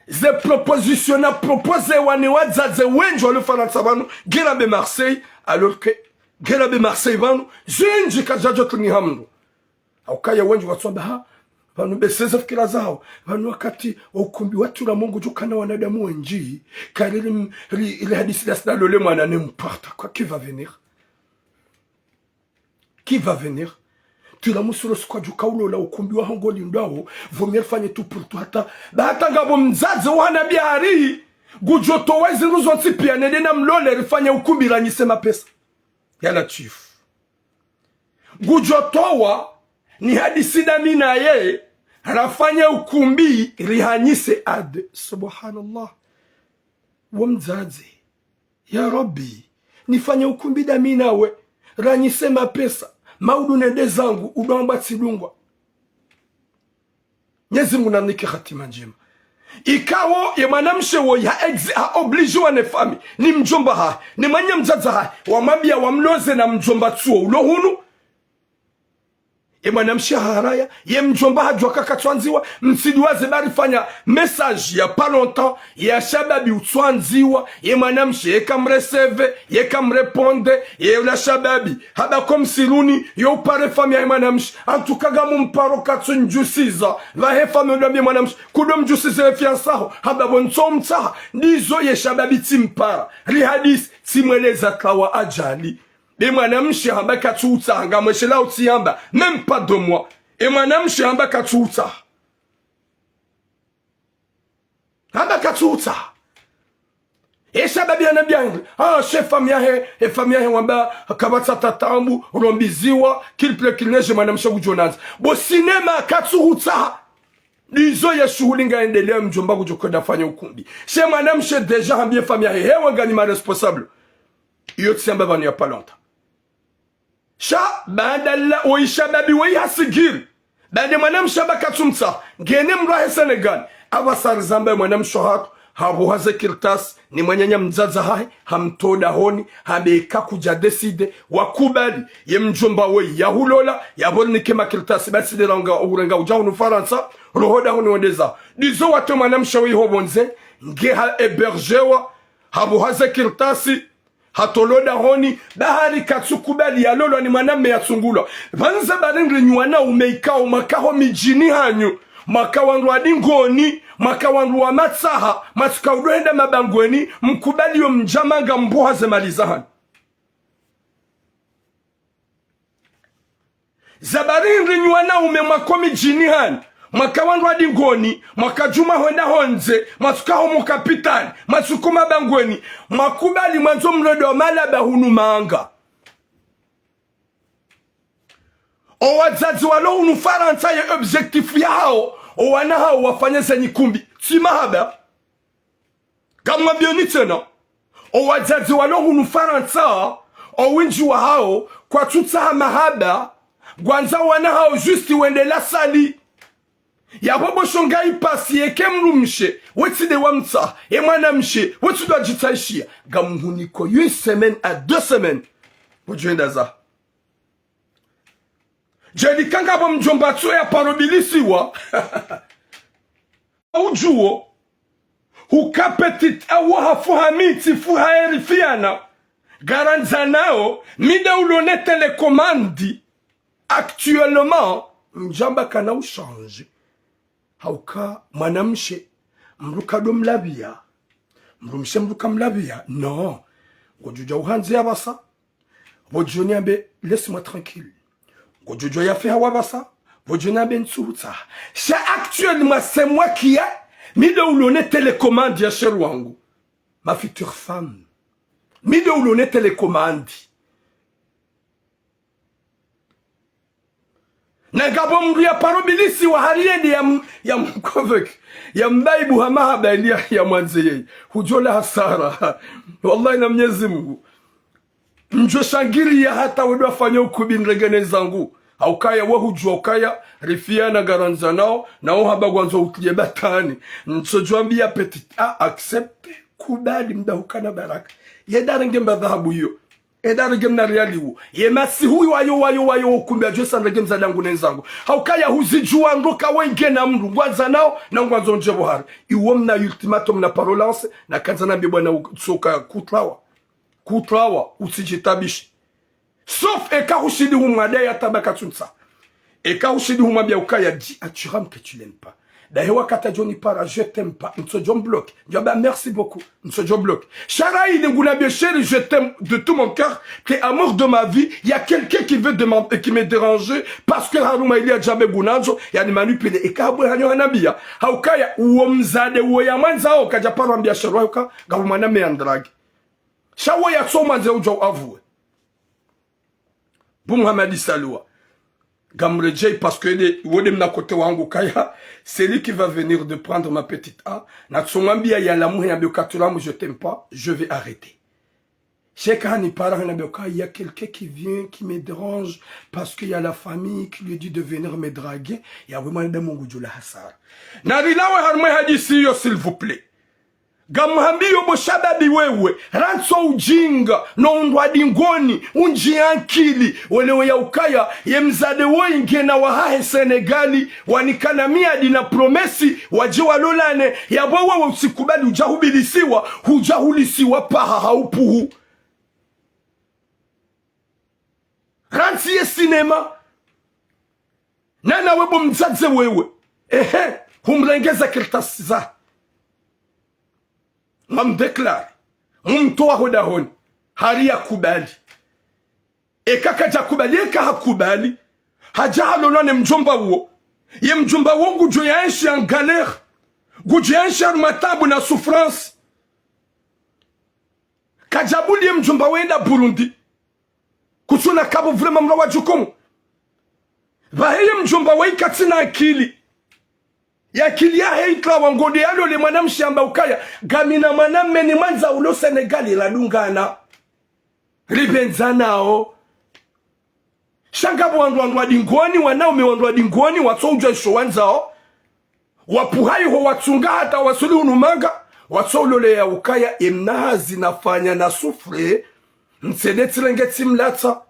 S1: ze proposition na propose wane wadzaze wenjo walufaransa banu gerabe Marseille alors que gerabe Marseille banu zinji kajajo tuni hamdu aukaya wenjo watsomba ha banu beseza fikira zao banu wakati ukumbi watu na Mungu jukana wanadamu wenji karili ile hadisi la sala le mwana ne m'importe quoi qui va venir tu la musuro skwa jukaulo la ukumbi wa hongoli ndao vomir fanye tout pour toi hata ngabo mzazi wana biari gujoto wezi ruzo ntipia nede na mlole rifanye ukumbi ranyise mapesa yala chief gujotowa ni hadisi na mina ye rafanye ukumbi rihanyise ad subhanallah wa mzazi ya rabbi nifanye ukumbi da mina we ranyise mapesa maudu nende zangu udomba tsidungwa Mwenyezi Mungu namnike hatima njema ikawo ye mwanamshe wo ya oblige wane fami ni mjomba ha ni manya mzaza ha wamabia wamloze na mjomba tsuo ulohunu ye mwanamshe haraya ye mjomba ha jwaka katwanziwa msidiwaze bari fanya message ya pas longtemps ya shababi utwanziwa ye mwanamshe ye kamreseve ye kamreponde ye la shababi haba kom siluni yo pare fami ya mwanamshe antukaga mumparo katsu njusiza va he fami odambi mwanamshe kudom njusiza ye fiansaho haba bonso mtaha ndizo ye shababi timpara rihadis timweleza kawa ajali et mwanamshe hamba katsuta ngamweshela utiamba même pas 2 mois et mwanamshe hamba katsuta et sababi anabia chef famille et famille wamba kabata tatambu rombiziwa kilple kilneje mwanamshe kujonaza bo cinema katsuta nizo ya shughuli ngaendelea mjomba kujokwenda fanya ukumbi chez mwanamshe deja hambie famille hewa ngani ma responsable iyo tsamba bani ya palonta sha baada la oishababi wa hasigiri baada mwanamshe bakatumta gene mrahe Senegal abasar zamba mwanamshe hatu habu haze kirtas ni mwanyanya mzaza hai hamtoda honi habeka kuja decide wakubali ye mjomba we ya hulola ya boni kema kirtas basi de ranga urenga ujahunu Faransa rohoda honi wendeza dizo watu mwanamshe we hobonze ngeha ebergewa habu haze kirtasi hatoloda honi bahari katsukubali ya lolo ni mwaname ya tsungula vanza barindri nywana umeikao makaho mijini hanyu makawandu adingoni makawandu wa matsaha matsukaudwenda mabangweni mkubali yo mjamanga mbuha zemalizahani zabarindri nywana ume makomi jini hanyu makawandu adingoni makajuma honda honze masukaho mukapitani masukuma bangweni makubali mwanzo mlodo malaba hunu manga o wazazi walo hunu Faransa ya objectif yao o wana hao wafanya zenyi kumbi timahaba kama bioni tena o wazazi walo hunu Faransa o winji wa hao kwa tuta mahaba gwanza wana hao justi wende la sali ya bobo shonga ipasi eke mrumshe weti de wamta e mwanamshe weti do jitaishia gamuhuniko 1 semaine à 2 semaines bujenda za jadi kanga bo mjomba tso ya parobilisiwa ujuo hukapetit awa hafuhamiti fuhaerifiana garanza nao mida ulone telecommandi actuellement mjamba kana u change hauka mwanamshe mruka do mlabia mrumshe mruka mlabia non gojuja uhanze yabasa bojoni ambe laisse-moi tranquille gojuja ya fait wabasa bojoni ambe ntsuta c'est actuellement c'est moi qui a mis de ulone télécommande ya chéri wangu ma future femme mis de ulone télécommande na gabo mru ya parobilisi wa hariende ya mkovek ya mbaibu hamahaba ya mwanzeye hujola hasara wallahi na Mwenyezi Mungu mjo shangiri ya hata wedo afanya ukubin regene zangu haukaya wahujua ukaya rifia na garanza nao na ohaba gwanzo utije batani nsojuambia petit a accepte kubali mdahukana baraka yedarenge mbadhabu hiyo edarenge mna realiwo yemasi huyu wayo kumbe ajwe sanrege mzadangu nenzangu haukaya huzijua ndoka wenge na mru gwanza nao na ngwanzo nje bohari iwo mna ultimatum na parolance na kanzana bibwana soka kutrawa usijitabishi sauf eka ushidi humade ya tabaka tsunsa eka ushidi humabia ukaya di aturam que tu l'aimes pas d'ailleurs kata joni para je t'aime pas nso John bloc jaba merci beaucoup nso John bloc charai nguna bien chéri je t'aime de tout mon cœur t'es amour de ma vie il y a quelqu'un qui veut demander qui me déranger parce que haruma il y a jamais gunanzo yani manipule eka abo hanyo hanabia haukaya uo mzade uo ya mwanzao kaja para mbia sherwa uka gabu mwana me andragi shawo ya soma nze ujo avoué Muhammad Saloua Gamrejay parce que wodem na kote wangu kaya c'est lui qui va venir de prendre ma petite A na tsongambia ya lamu ya biokatulamu je t'aime pas je vais arrêter cheka ni para na bioka il y a quelqu'un qui vient qui me dérange parce qu'il y a la famille qui lui dit de venir me draguer ya vraiment de mungu jula hasara na rilawe harmwe hadisi yo s'il vous plaît Gamuhambiyo boshababi wewe ranso ujinga no ndwa dingoni unjiankili welewe ya ukaya yemzade wo ingena wahahe Senegali wanikana miadi na promesi wajiwa lolane ya wewe usikubali hujahulisiwa paha haupuhu ransi ye sinema nana webo mzadze wewe humrengeza kirtasi za mamdeklare mtoa hodahoni haria kubali ekakaja kubali eka hakubali hajahalolane mjomba uo ye mjomba uo gujo yaenshi en galère gujo yaenshi matabu na souffrance kajabuli ye mjomba wenda Burundi kusuna kabo vrema mrawa jukumu vaheye mjomba waikatina akili ya kilia heitla wangode yalo le mwanam shamba ukaya gamina mwanam meni manza ulo Senegali la dungana ribenzanao shangabu wanduwa dingoni wanaume wanduwa dingoni watsonjwa showanzao wapuhai ho watsunga hata wasuli unumanga watsolole ya ukaya imnaha zinafanya na sufre msedeti lengeti mlata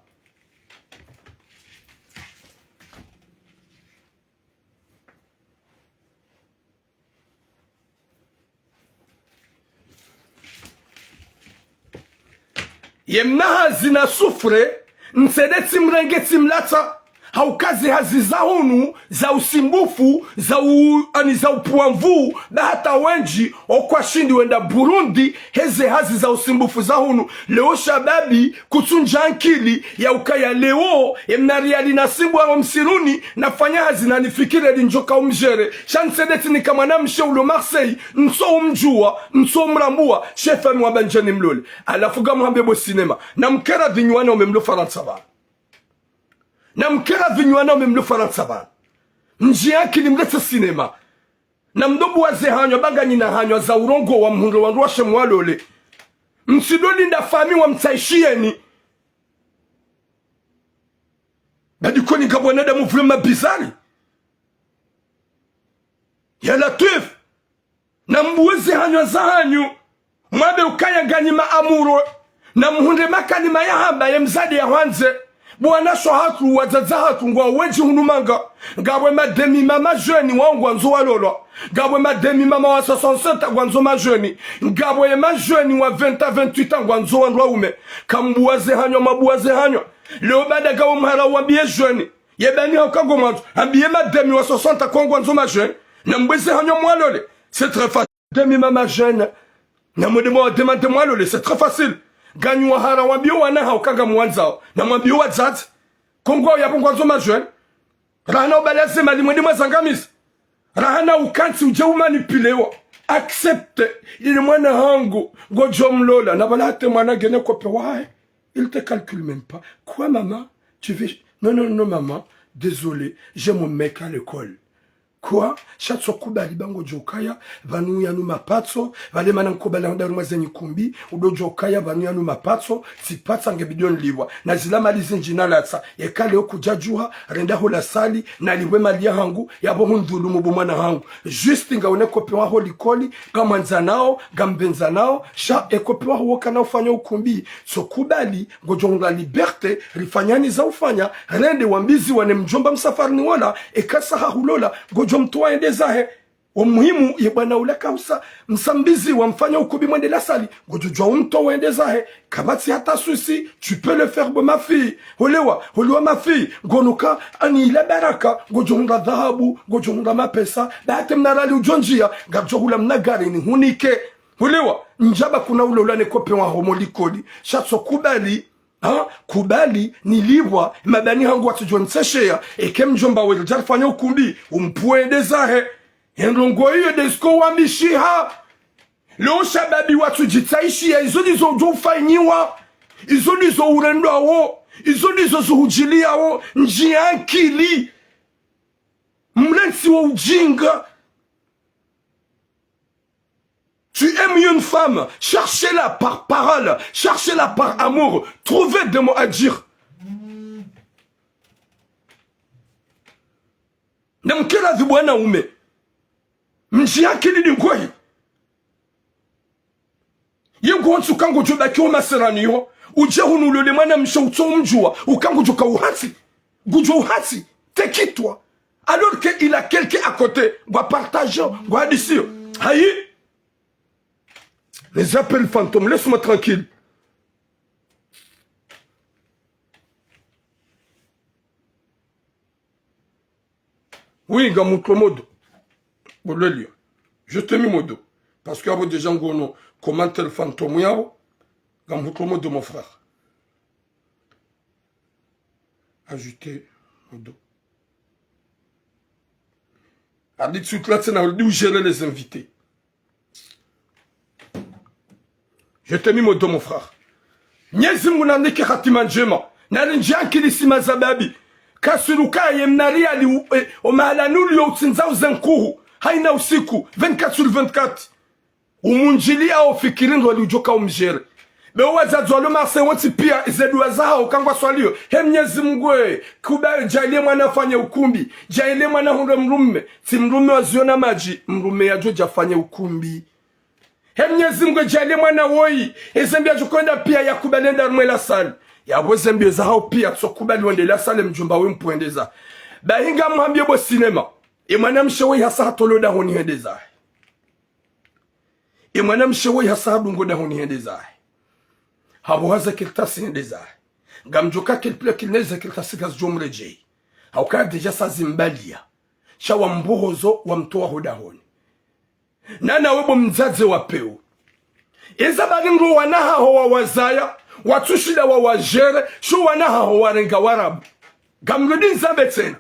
S1: yemnaha zina sufre msedeti mrengeti mlata haukazi hazi za hunu za usimbufu za upuamvu na hata wenji okwa shindi wenda Burundi heze hazi za usimbufu za hunu leo shababi kutunja ankili ya ukaya leo emnariali na simbu wa msiruni nafanya hazi na nifikire linjoka umjere shansedeti ni kama na mshe ulo Marseille nso umjua nso mrambua shefa mwa Benjani Mlole alafuga muhambebo sinema na mkera vinywana umemlo Faransa ba na mkera vinywana umemlo Faransa ba njia kilimleta sinema na mdobu waze hanyo baga nina hanyo za urongo wa mhundo wa nruashe mwalole msidoli nda fami wa mtaishieni badikoni kabwanada muvulema bizari ya Latif na mbuweze hanyo za hanyo mwabe ukaya ganyima amuro na mhunde makani mayahamba ya mzade ya wanze bwana shohatu wazaza hatu ngwa weji hunumanga gabwe mademi mama jeune wangu wanzo walolo gabwe mademi mama wa 67 wanzo ma jeune gabwe ma jeune wa 20 28 ans wanzo wanzo ume kambuaze hanyo mabuaze hanyo leo bada gawo mhara wa bie jeune yebani hakango mwanzo ambiye mademi wa 60 kongo wanzo ma jeune na mbweze hanyo mwalole c'est très facile demi mama jeune na modemo demande mwalole c'est très facile ganyu hara wabio wana haukaga mwanzao na mwabio wazati kongo ya pongwazo majwen rahana ubalaze mali mwende mwazangamis rahana ukansi uje umanipilewa accepte ili mwana hangu gojo mlola na balate mwana gene kope wae il te calcule même pas quoi maman tu veux non maman désolé, j'ai mon mec à l'école. Quoi? Chatso kubali bango jokaya, vanu yanu mapatso, vale manan kubali andaru mazenyi kumbi, udo jokaya vanu yanu mapatso, si patsa ngebidion liwa. Na zila malizi njina latsa, yekale oku jajuha, renda hula sali, na liwe malia hangu, yabo hundulu mubumana hangu. Juste nga une kopiwa holi koli, gamanzanao, gambenzanao, sha ekopiwa huoka na ufanya ukumbi. So kubali, gojonga liberte, rifanyani za ufanya, rende wambizi wane mjomba msafarni wala, ekasa hahulola, mtuwa endezahe umuhimu yebana ule kausa msambizi wamfanya ukubi mwende la sali gojojwa umto endezahe kabati hata susi tu peux le faire bo ma fille holewa ma fille gonuka ani ila baraka gojonga dhahabu gojonga mapesa bahate mnarali ujonjia gajohula mnagari ni hunike holewa njaba kuna ule ulane kope wa homolikodi shatso kubali ha kubali nilibwa mabani hangu watujontseshea eke mjomba wewe jarfanya ukumbi umpuende zahe endongo hiyo desko wa mishiha leo shababi watujitaishi izo ndizo ufanyiwa izo ndizo urendo wao izo ndizo zuhujilia wao njia akili mlensi wa ujinga. Tu aimes une femme, cherchez-la par parole, cherchez-la par amour, trouvez des mots à dire. Namkela dhubwana ume. Mjia kili ni ngoi. Yengu wansu kango joda kio maserani yo. Uje hunulole mwana mshauto mjua. Ukango joka uhati. Gujo uhati. Tekitwa. Alors qu'il a quelqu'un à côté. Gwa partager. Gwa adisir. Hayi. Les appels fantômes, laisse-moi tranquille. Oui, Gamouto Modo. Bon, le lieu. Je te mis Modo. Parce qu'il y a des gens qui ont commenté le fantôme. Gamouto Modo, mon frère. Ajouter Modo. A dit tout là, c'est où gérer les invités. Je te mis Modo, mon frère. Nyezi munanike hatima njema. Nari njanki lisima zababi. Kasuruka yemnari ali omahalanuli yo utsinza uzenkuhu. Haina usiku. 24 sur 24. Umunjili au fikirin wali ujoka umjere. Bewa zadzwalo marse wanti pia zedu azaha ukangwa swalio. Nyezi mgwe. Kuba jaile mwana fanya ukumbi. Jaile mwana hunde mrume. Si mrume waziona maji. Mrume ya joja fanya ukumbi. Nyezi mgwe jale mwana woi. Ezembia jukonda pia ya kubalenda mwela sali. Ya wezembia za hao pia so kubali wende la sali mjumba we mpuendeza. Bahinga mwambie bo sinema. Imwana mshewe hasa hatoloda honi hendeza. Imwana mshewe hasa hadungoda honi hendeza. Habo haza kiltasi hendeza. Gamjoka kilpile kilneza kiltasi gazjomreje. Haukaa deja sa zimbalia. Shawa mbohozo wa mtoa hoda honi. Nana webo mzaze wapeo. Eza baringo wanaha hoa wazaya. Watushida wa wajere. Shu wanaha hoa renga warabu. Gamredi nzambe tena.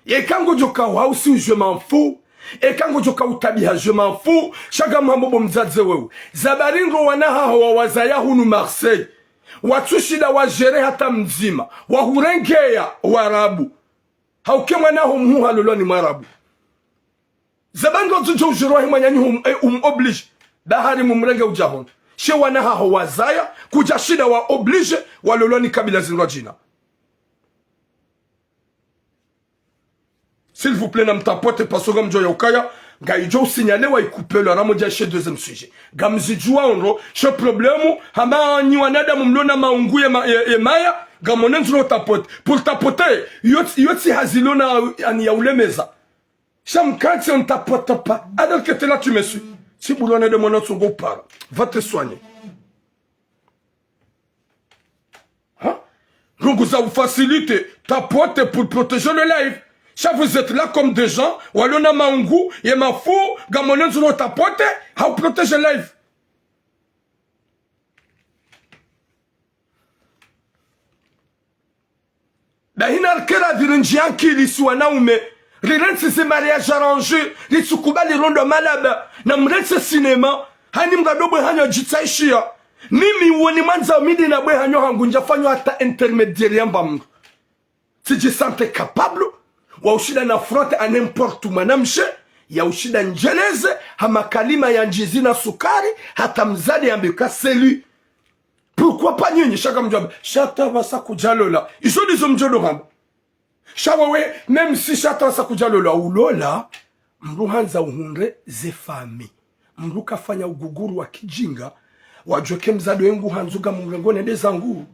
S1: Ekango joka wausi je m'en fous. Ekango joka utabiha je m'en fous. Shaga mambo mzaze wewe. Zabaringo wanaha hoa wazaya hunu Marseille. Watushida wajere hata mzima. Wahurengea warabu. Hauke wanaho mhuha lolo ni marabu. Zabango tujo ujirohi manyani oblige. Bahari mumrenge ujahon. She wanaha hawazaya. Kujashida wa oblige. Waloloni kabila zinwa jina. S'il vous plaît, namtapote pasoga mjo ya ukaya. Gaijo signale wa ikupe le ramo dia chez deuxième sujet. Gamzijua onro. She problemu. Hama nyiwanada mumlona maungu ye maya. Gamonenzo tapote. Pour tapoter. Yoti hazilona ani ya ulemeza. Chamkati on tapote pas. Alors que t'es là, tu me suis. Si boulonne de mon autre son parle, va te soigner. Hein? Donc ça vous facilite. Tapote pour protéger le live. Si vous êtes là comme des gens, ou alors on a mangou, et ma fou, gamonen sur notre tapote, à vous protéger le live. Ben, il n'y a que la virinjian qui l'isouana ou mais. Rirense se mariage arrangé, les sukuba les rondo malaba, na mrense cinéma, hani mgadobo hanyo jitaishia. Mimi woni manza midi na bwe hanyo hangunja fanyo hata intermediaire yamba mungu. tijisante capable wa ushida na fronte a n'importe mwanamshe ya ushida njeleze hama kalima ya njizi na sukari hata mzadi ambika selu. Pourquoi pas nyinyi shaka mjomba shata basa kujalola iso dizo mjodo hamba shawawe même si shata basa kujalola ulola mruhanza uhunre ze fami mruka fanya uguguru wa kijinga wajoke mzado wengu hanzuga mrengone de zangu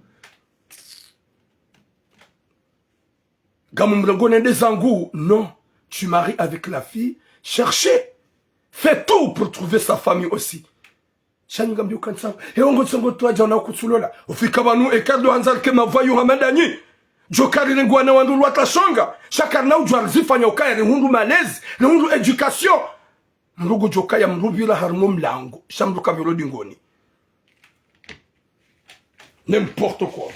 S1: gamumrengone de zangu. Non, tu maries avec la fille, cherchez, fais tout pour trouver sa famille aussi. Shani gambi ukansa he ongo tsongo twaja na kutsulola ufika banu ekardo hanzal ke mavayu hamadani jokari ngwana wandu lwata shonga shakar na ujwar zifanya ukaya hundu malezi na hundu education mrugu jokaya mrubira harmo mlango shamruka virodi ngoni n'importe quoi.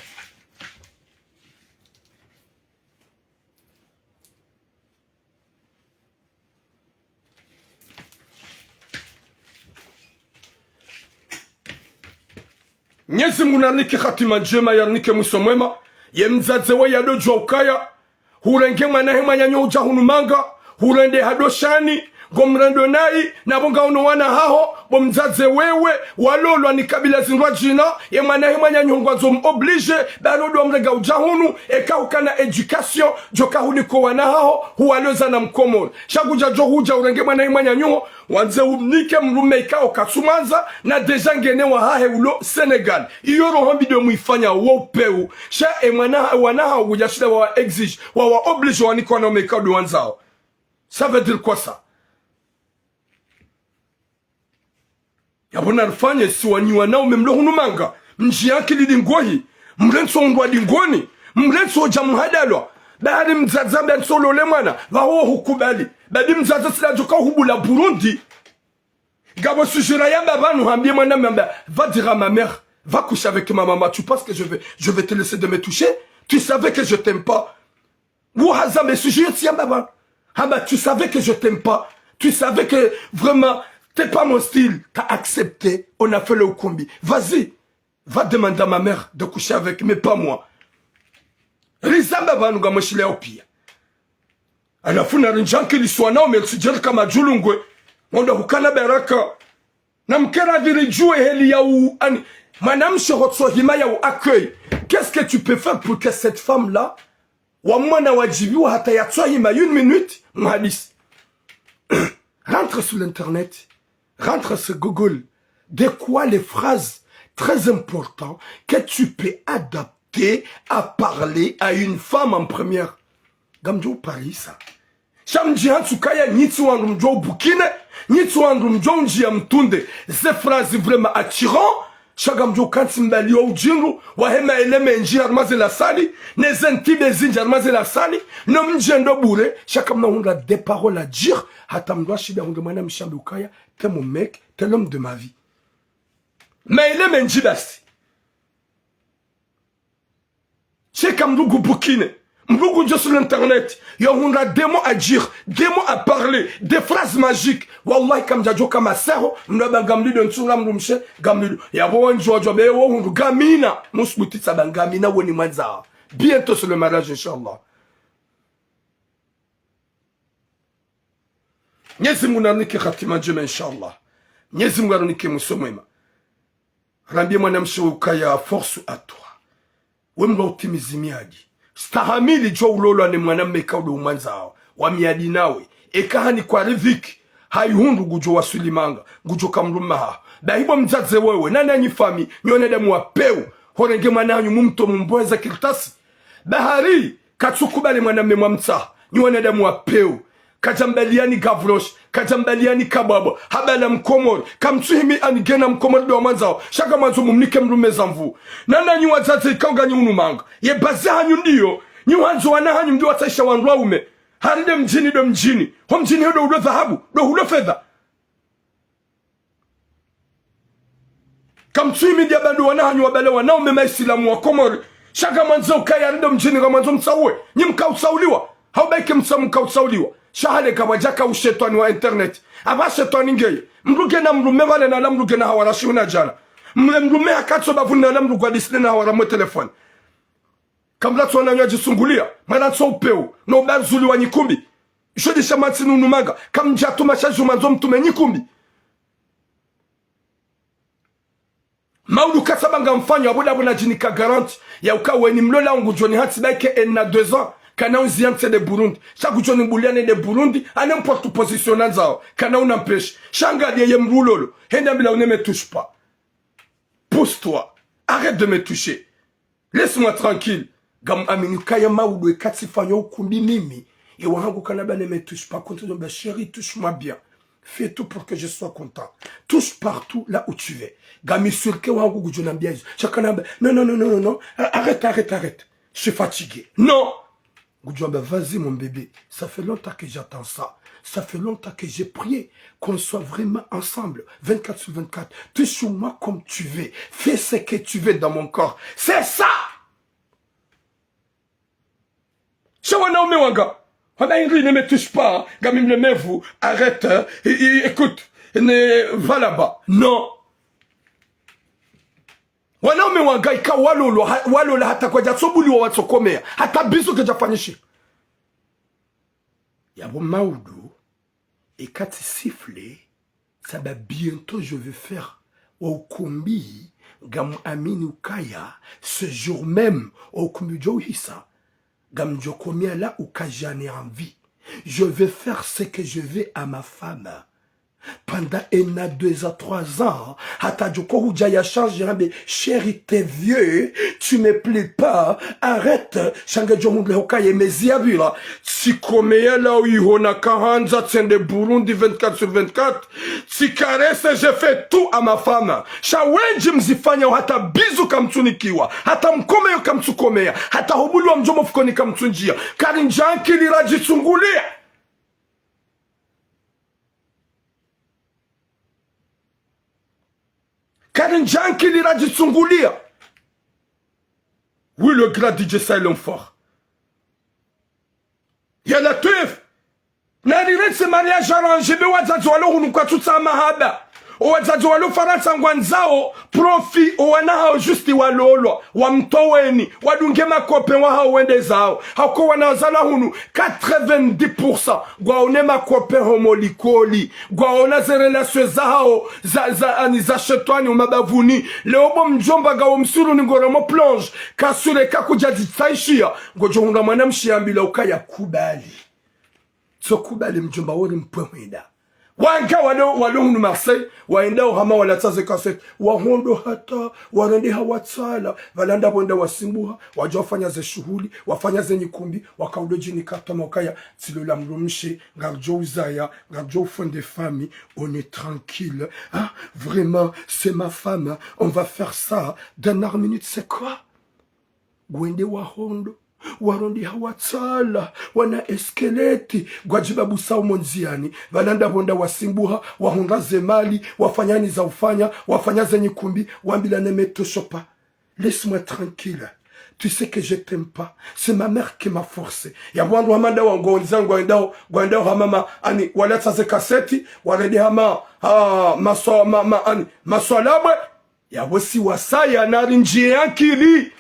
S1: Nyezi munarnike khatima njema yarnike musomwema ye mzaze we yado jokaya hurenge mwana hema nyanyo uja hunumanga hurende hadoshani gomrendo nai na bonga unowana haho bo mzaze wewe walolwa ni kabila zinrwa jina ye mwana hema nyanyo ngwazo oblige balodo amrega uja hunu eka ukana education joka huniko wana haho huwaloza na mkomoro shaguja jo huja urenge mwana hema nyanyo wanze umnike mrume ikao katsumanza na deja ngene wa hahe ulo Senegal iyoro hombi de muifanya wopeu sha emana wanaha ujashida wa exige wa oblige waniko na mekao de wanzao. Ça veut dire quoi ça? Yabona rfanye si waniwa nao memlo hunumanga mjianki lidingohi mrenso undwa dingoni mrenso jamuhadalwa bahari mzaza bensolo le mwana vaho hukubali badi mzaza sila joka hubula Burundi gabo sujira yamba banu hambie mwana mamba va dire à ma mère va coucher avec ma maman. Tu penses que je vais te laisser de me toucher? Tu savais que je t'aime pas. Ouaza mais sujira yamba banu hamba tu savais que je t'aime pas. Tu savais que vraiment t'es pas mon style. T'as accepté. On a fait le combi. Vas-y. Va demander à ma mère de coucher avec, mais pas moi. Rizamba va nous gamoshile au pire. À la fin, on a un gens qui soit là, mais c'est déjà comme à Djoulungwe. On a hukana beraka. Namkera dirijou et helia ou ani. Madame Chorotso himaya ou accueil. Qu'est-ce que tu peux faire pour que cette femme-là, wa mwana wajibi wa hata yatswa hima une minute, mhadis. Rentre sur l'internet. Rentre sur Google. De quoi les phrases très importantes que tu peux adapter à parler à une femme en première. Gamjo Paris ça. Shamji Hansukaya Nitsu Andrumjo Bukine, Nitsu Andrumjo Njia Mtunde. Ces phrases vraiment attirantes. Shagamjo Kansimbali ou Jinru, Wahema Eleme Nji Armaze la Sali, Nezenti Bezinji Armaze la Sali, Nom Njendo Boure, Shakamna on a des paroles à dire, Hatamdoa Shida Hundemana Michandukaya, t'es mon mec, t'es l'homme de ma vie. Mais Eleme Nji Basti. Shakamdougu Bukine. Mbougoudjo sur l'internet, y'a des mots à dire, des mots à parler, des phrases magiques. Wallahi kam jajo kama seho, mnaba gamli don tsura mrumshe, gamli. Y'a bon jojo be wo hundu gamina, musbuti saban gamina woni manza. Bientôt sur le mariage inchallah. Nyezi munanike khatima jema inchallah. Nyezi munanike musomema. Rambie mwanamshe ukaya force à toi. Wemba utimizimiaji. Stahamili jo ulolo ni mwanamme kaudo umanzao wa miadi nawe ekahani kwa riziki haihundu gujo wa sulimanga gujo kamrumaha bahibo mzaze wewe nani anyifami nyone demu wa peu horenge mwananyu mumto mumboeza kirtasi bahari katsukubali mwanamme mwamtsa nyone demu wa peu kajambaliani gavrosh kajambaliani kababo habala mkomoro kamtsuhimi anigena mkomoro do manzao shaka manzo mumnike mrumeza mvu nana nyi wazaze ikanga nyi unumanga ye bazahanyu ndiyo nyi wanzo wanahanyu mdi wataisha wanraume haride mjini do mjini ho mjini do ulo dhahabu do ulo fedha kamtsuhimi dia bado wanahanyu wabale wanaume maisilamu wa komoro shaka manzo kaya haride mjini kama manzo msaue nyi mkausauliwa haubaike msamu mkausauliwa shahale kawajaka ushetani wa internet aba shetani ngeye mruge na mrume wale na mruge na hawara shuna jana mrume akatso bavuna na mruge disne na hawara mo telefone Kamla tso na jisungulia. Mana tso upeo. No bazuli wa nyikumbi. Jodi shamansi nunumaga. Kamja tumasha jumanzo mtume nyikumbi. Maudu kasabanga mfanyo abuda buna jinika garanti. Ya uka weni mlola ungu joni hati baike en na 2 ans. Kana unziante de Burundi. Chaque joni bouliane de Burundi. A n'importe position nanzao. Kana unempêche. Shanga de yemrulolo. Henda bila ne me touche pas. Pousse-toi. Arrête de me toucher. Laisse-moi tranquille. Gam aminu kaya maudu e katsi fanyo ukumbi mimi. Et wahangu kanaba ne me touche pas. Continue, ben chérie, touche-moi bien. Fais tout pour que je sois content. Touche partout là où tu veux. Gami surke wahangu gujonambia. Chakanaba, non. Arrête. Je suis fatigué. Non. Goudjouamba, vas-y mon bébé, ça fait longtemps que j'attends ça. Ça fait longtemps que j'ai prié qu'on soit vraiment ensemble, 24 sur 24. Touche-moi comme tu veux. Fais ce que tu veux dans mon corps. C'est ça! Shawana Omewanga. Il ne me touche pas. Gamim le vous. Arrête. Écoute. Va là-bas. Non. Wanaume wangaika walola hata kwa jatsobuli wa watsokomea hata biso kejafanyishi yabo maudu ekati siffler ça va bientôt je vais faire au kumbi gam amini ukaya ce jour même au kumbi johisa gam jokomia là ukajane en vie je vais faire ce que je veux à ma femme. Pendant 1 à 2 à 3 ans, hata joko hujaya change mais chéri t'es vieux, tu me plais pas, arrête, shanga jomungle hokaye meziabula, si komea la uihona kahanza tsende Burundi 24 sur 24, si caresse je fais tout à ma femme, shawenji mzifanya hata bizu kamtunikiwa, hata mkomeo kamtukomea, hata hobulu wa mjomo fukoni kamtunjia, karinjanki lirajitungulia. Karinjanki lirajitungulia. Oui, le grand DJ Silent fort. Il y a la teuf. Nalire ce mariage arrangé, mais wazazi walo hunuka tutsa mahaba. Wazazi walo faransa ngwanzao, profi, wanahao justi walolo, wamtoweni, wadunge makope wahao wende zao. Hako wanazala hunu, 90%, gwaone makope homolikoli, gwaona ze relasyon zao, za shetwani umabavuni, leobo mjomba gawo msuru ningoromo plonge, kasure kakujaji tsaishia, gojo hunga mwana mshiambila ukaya kubali. So kubali mjomba wori mpwemwida. Wanka walo hunu Marseille, waenda uhama walataze kaset, wahondo hata, warende hawatsala, valanda wenda wasimbuha, wajofanya ze shuhuli, wafanya ze nyikumbi, wakaudo jini kata mokaya, tilola mrumshi, garjo uzaya, garjo fond de famille, on est tranquille, hein? Vraiment, c'est ma femme, on va faire ça, dernière minute, c'est quoi? Wende wahondo. Warondi hawatsala, wana eskeleti, gwajiba busao monziani, valanda bonda wasimbuha, wahonga zemali, wafanyani za ufanya, wafanya zenye kumbi, wambila nemeto chopa. Laisse-moi tranquille. Tu sais que je t'aime pas. C'est ma mère qui m'a forcé. Ya wandu hamanda wangonzangu gwendao hamama, ani, waleta ze kaseti, warede hama, maswalabwe, ya wasi wasaya, narinjie yankili.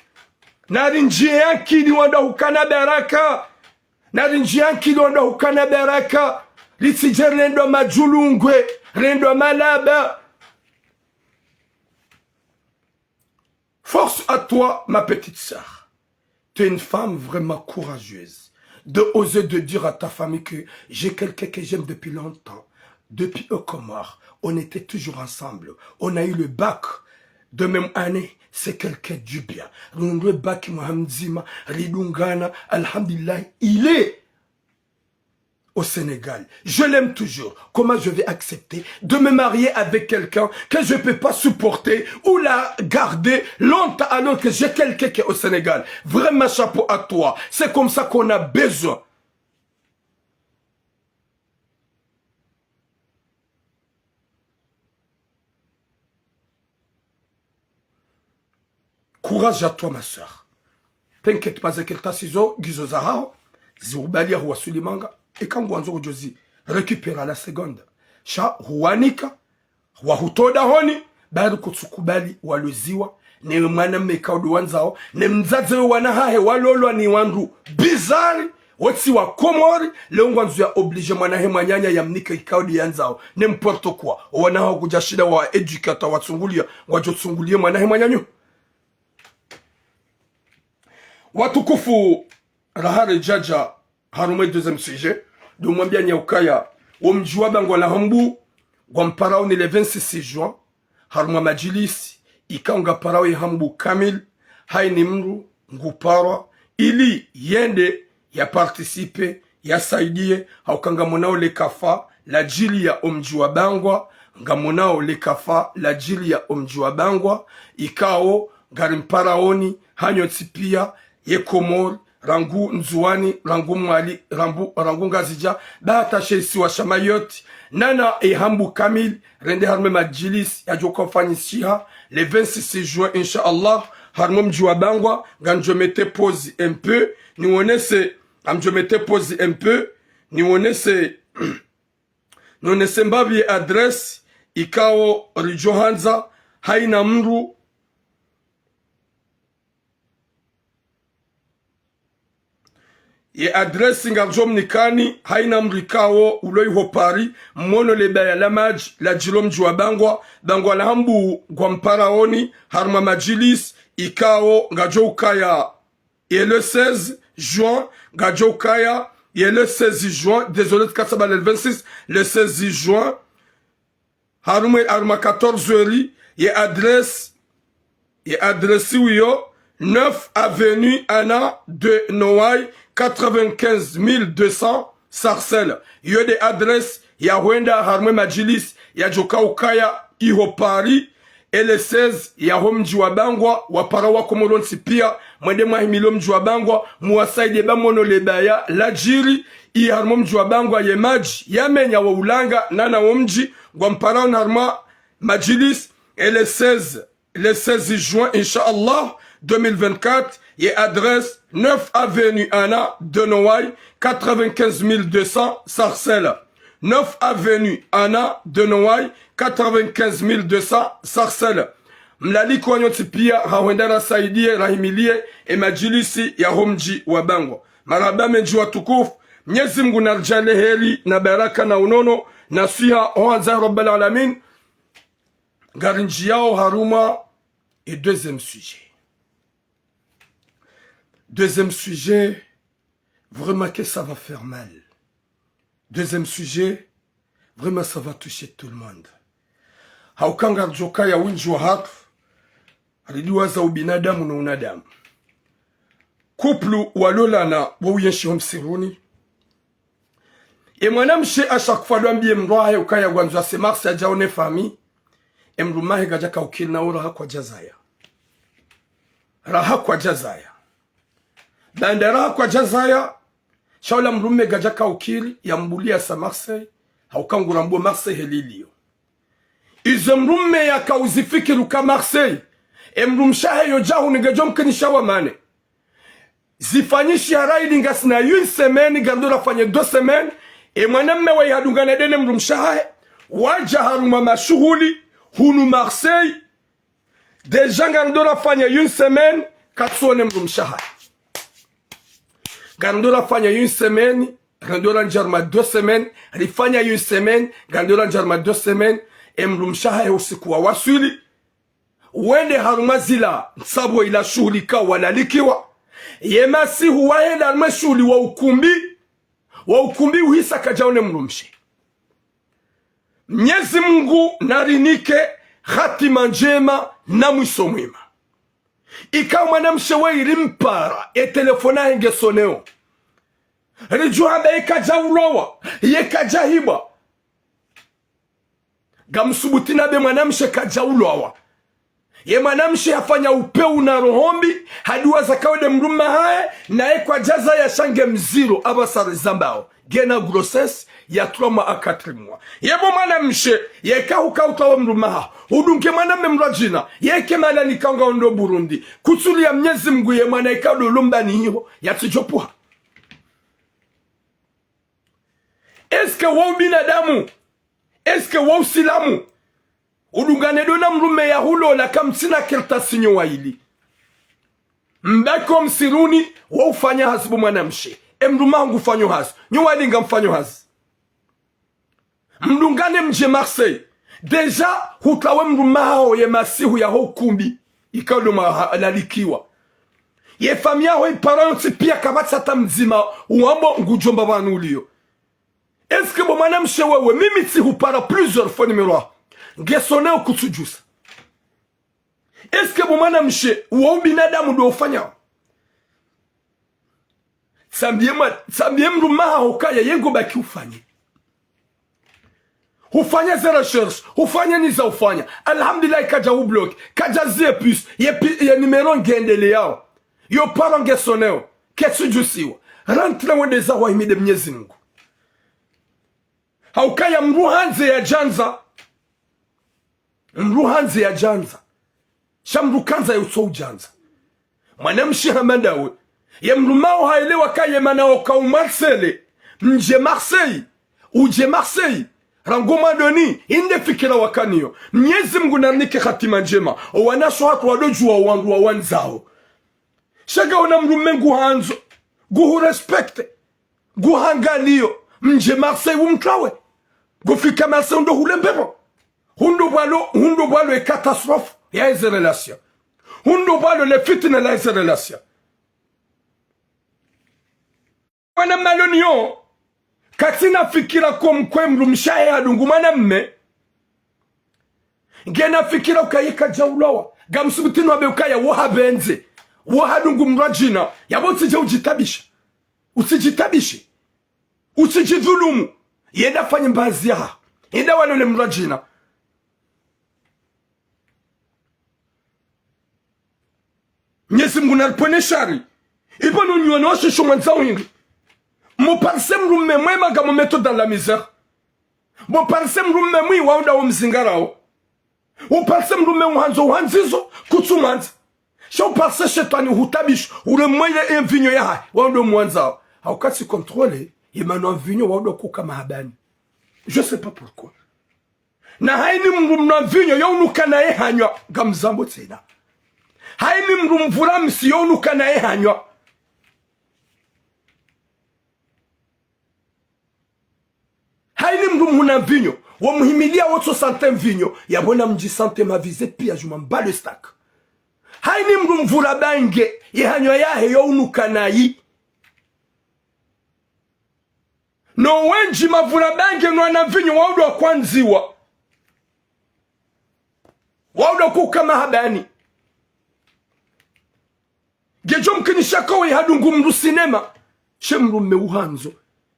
S1: Narinjiankili wanda hukana baraka. Narinjiankili wanda hukana baraka. Litije rendo majulungwe. Rendo malaba. Force à toi, ma petite sœur. Tu es une femme vraiment courageuse. De oser de dire à ta famille que j'ai quelqu'un que j'aime depuis longtemps. Depuis Comores, on était toujours ensemble. On a eu le bac de même année. C'est quelqu'un du bien. Le bac Mohamzima, Ridungana, Alhamdulillah, il est au Sénégal. Je l'aime toujours. Comment je vais accepter de me marier avec quelqu'un que je ne peux pas supporter ou la garder longtemps alors que j'ai quelqu'un qui est au Sénégal? Vraiment chapeau à toi. C'est comme ça qu'on a besoin. Courage à toi, ma soeur. T'inquiète pas, Zekelta Sizo, Gizo Zahao, Zoubalia Rua Sulimanga, et quand Gwanzo Josi récupère la seconde, Cha Huanika, Wahutoda Honi, bado kutukubali waloziwa ne mwana mmekaudu wanzao ne mzaze wanahahe walolwa ni wandu bizari wotsi wa Komori leongwa nzu ya oblige mwanahe mwanyanya ya mnika ikaudi yanzao ne mporto kwa wanaho kujashida wa educator watsungulia wajotsungulie mwanahe mwanyanyo watukufu rahare jaja harume deuxième sujet de mwambia nyaukaya omjua bango la hambu kwa mparao ni le 26 juin haruma majilisi ikaunga parao ya hambu kamil hai ni mru nguparwa ili yende ya participe ya saidie haukanga monao le kafa la jili ya omjua bangwa nga monao le kafa la jili ya omjua bangwa ikao garimparaoni hanyo tipia ye Komori rangu nzuani rangu mwali rangu ngazija data shesi wa shamayoti nana hambu kamil rende harme majilis ya joko fanyishiha le 26 juin inshallah harmo mjua bangwa ganjomete pause un peu niwonese amjomete pause un peu niwonese nonese mbabi adresse ikao rijohanza haina mru ye adresse ngarjom nikani haina mrikao uloi hopari mwono le baya la maj la jilom jua bangwa la hambu kwa mparaoni harma majilis ikao ngajo ukaya et le 16 juin ngajo ukaya et le 16 juin désolé kasaba le 26 le 16 juin harma 14 heures ye adresse wiyo 9 avenue Anna de Noailles 95 200 Sarcelles. Yo de adresse ya wenda harme majilis ya joka ukaya iho Paris et le 16 ya homji wa bangwa wapara wa komolon sipia mwende mahimilo mji wa bangwa muwasaide bamono lebaya la jiri i harmo mji wa bangwa ye maji ya menya wa ulanga nana womji kwa mpara harma majilis et le 16 juin inshallah 2024 et adresse 9 avenue Anna de Noailles 95 200 Sarcelles. 9 avenue Anna de Noailles 95 200 Sarcelles. Mlali kwanyoti pia hawendara saidie rahimilie e majilisi ya homji wa bangwa. Maraba menji wa tukufu Mwenyezi Mungu narjale heri na baraka na unono na siha oanza rabbal alamin garinji yao haruma. Et deuxième sujet. Deuxième sujet, vraiment que ça va faire mal. Deuxième sujet, vraiment ça va toucher tout le monde. Haukanga joka ya winji wa hatu, alidiwaza ubinadamu na unadamu. Couple walolana wawiyenshi homsiruni. E mwanamshe a chaque fois luambie mroa ukaya gwanzwa se marsi ajaone fami. Emrumahe gajaka ukili na uraha kwa jazaya. Raha kwa jazaya. Banda raha kwa jazaya. Shaula mrume gajaka ukili ya mbulia sa Marseille. Haukangura mbo Marseille helilio. Izo mrume ya kauzifikiru ka Marseille. Emrumshahe yojahu nigejom kenishawa mane. Zifanyishi ya raidi ngasi na yun semeni gandura fanye 2 semaines. E mwanamme wa ihadungane dene mrumshahe. Waja haruma mashughuli. Hunu Marseille, deja ngandora fanya une semaine, katsuone mrumshaha. Ngandora fanya une semaine, ngandora njarma 2 semaines, rifanya une semaine, ngandora njarma 2 semaines, mrumshaha usiku wa wasuli. Wende haruma zila, nsabo ila shughulika walalikiwa. Yemasi huwaenda haruma shughuli wa ukumbi uhisa kajaone mrumshi. Mwenyezi Mungu narinike hatima njema na mwisho mwema. Ikawa mwanamshe we ilimpara e telefona henge soneo. Rijuhaba ekaja urowa, yekaja hiba. Gamsubutina be mwanamshe kaja urowa. Ye mwanamshe hafanya upeu na rohombi, haduwa za kawede mruma hae, na ekwa jaza ya shange mziro abasari zambao. Gena grossesse ya 3 mois à 4 mois. Yebo mwanamshe yeka hukauta mrumaha. Udunke mwaname mrajina yeke malani kanga ondo Burundi. Kusuli ya Mwenyezi Mungu ye mwana ikado lumba ni hiyo ya tijopuha. Eske wau binadamu? Eske wau silamu? Ulungane dona mrume ya hulo la kamsina kirta sinyo waili. Mbako msiruni wa ufanya hasibu mwanamshi. Mruma hangu fanyo hasi. Nyo waili nga mfanyo hasi. Mlungane mje Marseille. Deja hutawe mruma hao ye masihu ya ho kumbi. Ikaudo malalikiwa. Ye famia ho iparansi pia kabata tamzima. Uambo ngujomba wanulio. Est-ce que bon mwanamshi wewe mimi si hupara plusieurs fois numéro 1. Gesone ukusujusa. Est-ce que bon mwanamshi wa binadamu ndio ufanya? Sambie mruma hokaya yengo baki ufanye. Ufanya ze recherche, ufanya niza ufanya. Alhamdulillah kaja ublok, kaja zie plus, ye numero ngendele yao. Yo paro ngesoneo, kesujusiwa. Rentre wende za wa imide Mwenyezi Mungu. Haukaya mruhanze ya janza. Mruhanze ya janza. Shamrukanza ya uso ujanza. Mwanamshi hamandawe. Ya mrumao haelewa kaya manao ka Marseille. Mje Marseille. Uje Marseille. Rangoma doni. Inde fikira wakaniyo. Mwenyezi Mungu nanike khatima njema. Wanasho hatu wadojua wangu wa wanzao. Shaga wana mrumengu hanzo. Guhu respecte. Guhangalio. Mje Marseille umtrawe. Gufika Marseille undo hulembebo. Hundo balo e catastrophe. Ya hizi relation. Hundo balo le fitna la hizi relation. Wana malonio. Katina fikira kwa mkwemru mshahe adungu mme. Ngena fikira ukayika jaulawa. Gamsubutinu wabe ukaya waha benze. Waha dungu mrajina. Yabo usije ujitabisha. Usijitabishe. Usijidhulumu. Yenda fanye mbazi ya. Yenda walole mrajina. Nyesi Mungu nalipone shari. Ipo nunyuano washe shumanzao hingi. Mo parse mrume mwema ga mometo dans la misère. Mo parse mrume mwi wauda wa mzingarao. Mo parse mrume uhanzo uhanzizo kutsumanza. Shau parse shetani hutabish. Ule mwele envinyo ya hai. Wauda mwanzao. Haukati kontrole. Yemano envinyo wauda kuka mahabani. Je sais pas pourquoi. Na haini mrume envinyo yaunuka na ehanywa. Gamzambo tsena. Haini mrumvura msi yaunuka na ehanywa. Haini mrumuna vinyo. Wamuhimilia woto sante vinyo. Yabona mji sante mavize pia jumamba le stack. Haini mrumvura bange. Yehanywa yahe yaunuka na yi. No wenji mavura bange nwana vinyo waudu wa kwanziwa. Waudu wa kuka mahabani. Gejo mkinishakawe hadungu mru sinema. She mrume uhanzo.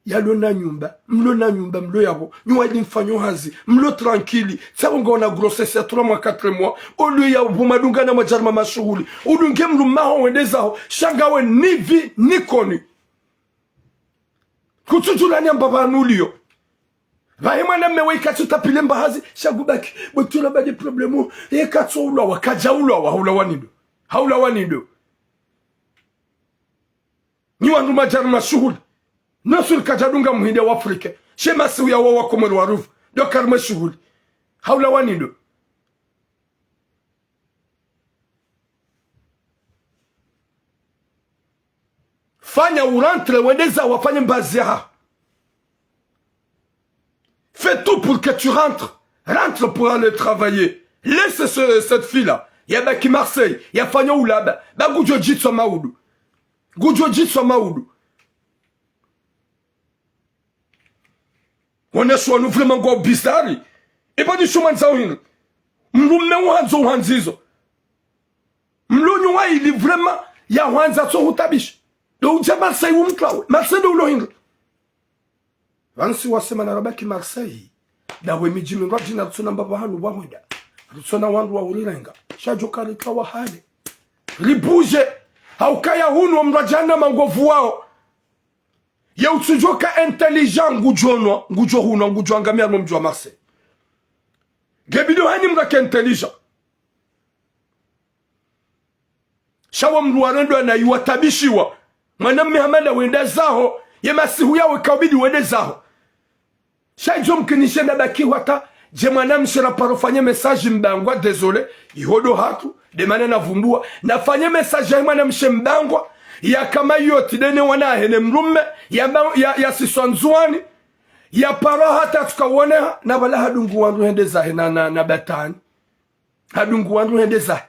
S1: Yalo na nyumba, mlo yabo. Nyuwa di mfanyo hazi, mlo tranquili. Sabu nga wana grossesse ya 3 mois, 4 mois. Olu ya bumadunga na majarma mashuhuli. Udunge mlu maho wendeza ho. Shangawe ni vi, ni koni. Kutujulani mbaba anulio. Vahima na mewe ikatu tapile mbahazi. Shagubaki, wetula bade problemu. Ekatu ulawa, kaja ulawa, haula wanido. Nyuwa ndu majarma mashuhuli. Nasul kajadunga muhinde wa Afrika. Shema siya wa komori wa rufu. Do karma shughuli. Haula wanido. Fanya urantre wendeza wafanye mbazi ya. Fais tout pour que tu rentres. Rentre pour aller travailler. Laisse cette fille-là. Yabaki Marseille. Yafanya ulaba. Ba gujo jitso maudu. Gujo jitso maudu. On est sur nous vraiment go bizarre. Et pas du chemin de Zawin. Mlume wanzo wanzizo. Mlonyo wa ili vraiment ya wanza so hutabish. Do uja Marseille umklawe. Marseille do ulohinga. Wansi wasema na rabaki Marseille. Da we mijimi rajina tsuna mbaba hanu wa mwenda. Tsuna wandu wa urirenga. Shajoka likawa hali. Libuje. Haukaya hunu wa mrajana mangovu wao. Ya utsujoka intelligent ngujonwa, ngujo huno, ngujo angamia mjwa Marseille. Gebido hani mrake intelligent. Shawa mruarendo na iwatabishiwa. Mwanamme hamanda wenda zaho, ya masihu yawe kaubidi wende zaho. Shaijo mkinishe na baki wata, je mwanamshe na parofanye message mbangwa désolé ihodo hatu de manena vumbua nafanye message ya mwanamshe mbangwa ya kama yoti dene wana hene mrume ya siswanzuani ya paro hata tukawona na wala hadungu wandu hende zahe na batani hadungu wandu hende zahe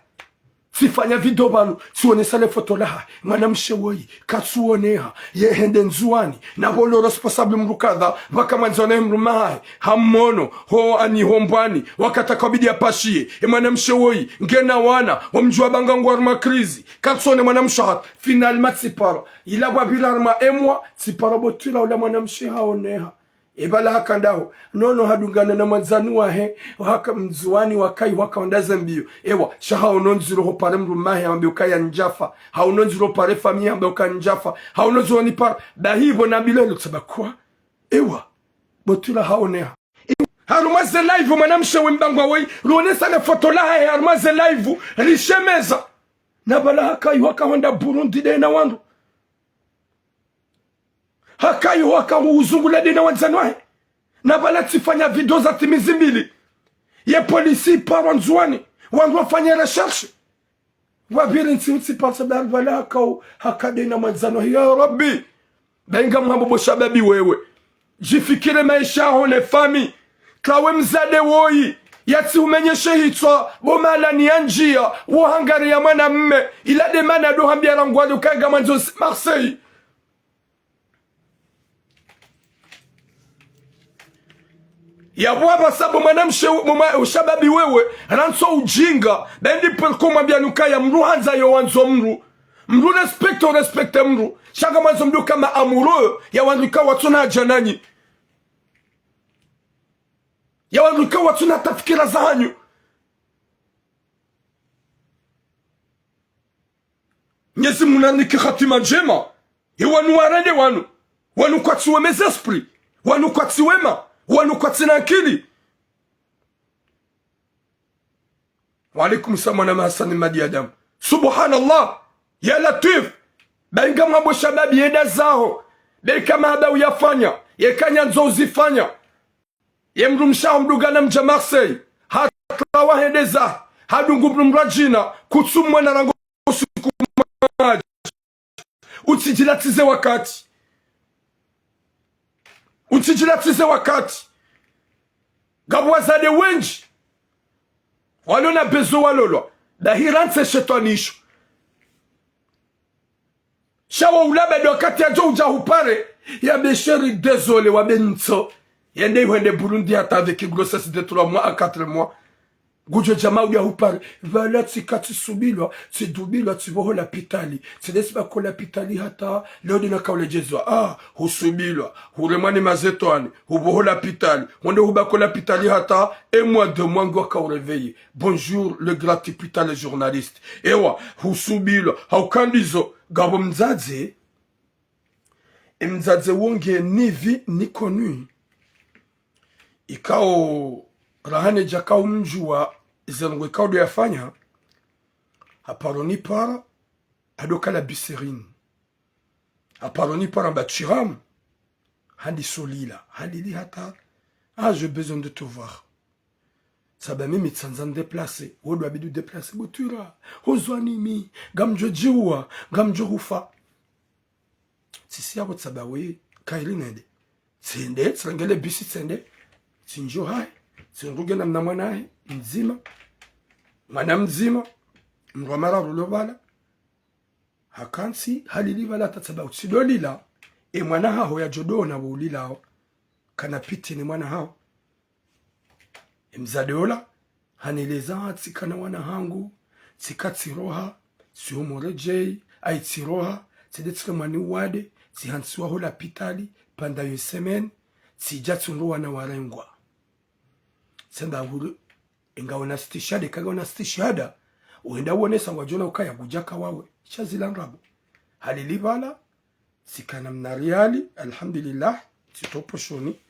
S1: sifanya video banu sione sale foto laha mwanamshe woyi katsuoneha ye hende nzuani na bolo responsable mrukadha waka manzone mrumaha hamono ho ani hombani wakata kabidi apashie mwanamshe woyi ngena wana omjua bangangu arma krizi katsone mwanamshe hat finalement sipara ila babila arma emwa sipara botula ula mwanamshe haoneha ebala hakandaho nono hadungana na manzanu wahe haka mzuani wakai waka ondaza mbio ewa shaha unonziro ho pare mrumahe ambe ukaya njafa ha unonziro pare famia ambe ukaya njafa ha unonziro ni pare dahibo na bilelo kusaba kwa ewa botula haoneha harumaze live mwanamshe wembangwa wei ruonesa na foto laha harumaze live rishemeza nabala hakai waka honda Burundi de na wandu hakayo waka uzungula dina wanzanwahe na bala tifanya video za timizi mbili ye polisi paro nzuani wangu wafanya recherche wabiri nsi parsa bala haka dina wanzanwahe ya rabbi benga mhambo shababi wewe jifikire maisha hone fami kawe mzade woyi yati umenyeshe hitwa bomala ni anjia wohangari ya mwana mme ila de mana do hambia rangwali ukaga manzo Marseille ya bwaba sabu mwanamshe ushababi wewe ranso ujinga bendi pelko mwambia nukaya mru hanza yo wanzo mru respecte mru shaka mwanzo mdu kama amoureux ya wanduka watuna janani ya wanduka watuna tafikira za hanyu nyezi munaniki khatima njema wanu warende wanu kwa tsuwe mes esprits wanu kwa tsuwema wanu kwa tina akili wa alaikum salam na Hassan Madi Adam subhanallah ya latif benga mambo shababi yeda zao beka mahaba uyafanya yekanya nzo uzifanya yemrumsha mdugana mja Marseille hata wahedeza hadungu mrajina kutsumwa na rango usiku maji utijilatize wakati gabwazade wenji walona bezo walolo dahirantse shetonisho shawa ulabe wakati ya jo ujahupare ya besheri désolé wabenso yende wende Burundi hata avec grossesse de 3 mois à 4 mois gujo jamaa ujahupare vala tsikati subilwa tsidubilwa tsivoho la pitali tsidesiba ko la pitali hata leo dina kaulejezwa husubilwa huremani mazetwani huvoho la pitali onde hubako la pitali hata et mois de mois ngwa ka réveiller bonjour le gratiputa les journalistes ewa husubilwa haukandizo gabo mzadze mzadze wonge nivi ni connu ikao rahane jakao mjua izengwe kaudo yafanya aparoni para adoka la biserine aparoni para bachiram handi solila handi li hata j'ai besoin de te voir ça ba mimi tsanzan déplacer wodo abidu déplacer botura hozwanimi gamjo jiwa gamjo hufa sisi yabo tsabawe kailinende tsende tsangele bisi tsende tsinjo hai tsinruge na mnamwanae mzima mwana mzima mrwamara rulobala hakansi halilivala tatsaba utsidolila mwana hao ya jodona bulilao kana piti ni mwana hao mzadeola haneleza tsikana wana hangu tsikatsiroha siomorejei aitsiroha tsidetsika mwani wade tsihansiwa hola pitali panda yo semaine tsijatsunro wana warengwa senda huru ingaona stishade kagaona stishada uenda uonesa wajona ukaya kujaka wawe chazila nrabu halilibala sikana mnariali alhamdulillah sitopo shoni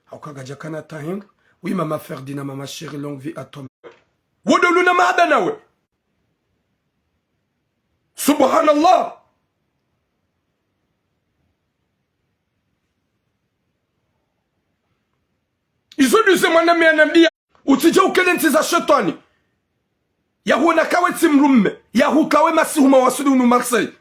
S1: haukaga jakana tahenga oui mama Ferdinand mama chérie longue vie à toi wodoluna mahada nawe subhanallah izo duse mwana mianambia utija ukelenti za shetani yahuona kawe timrumme yahukawe masihuma wasuli unu Marseille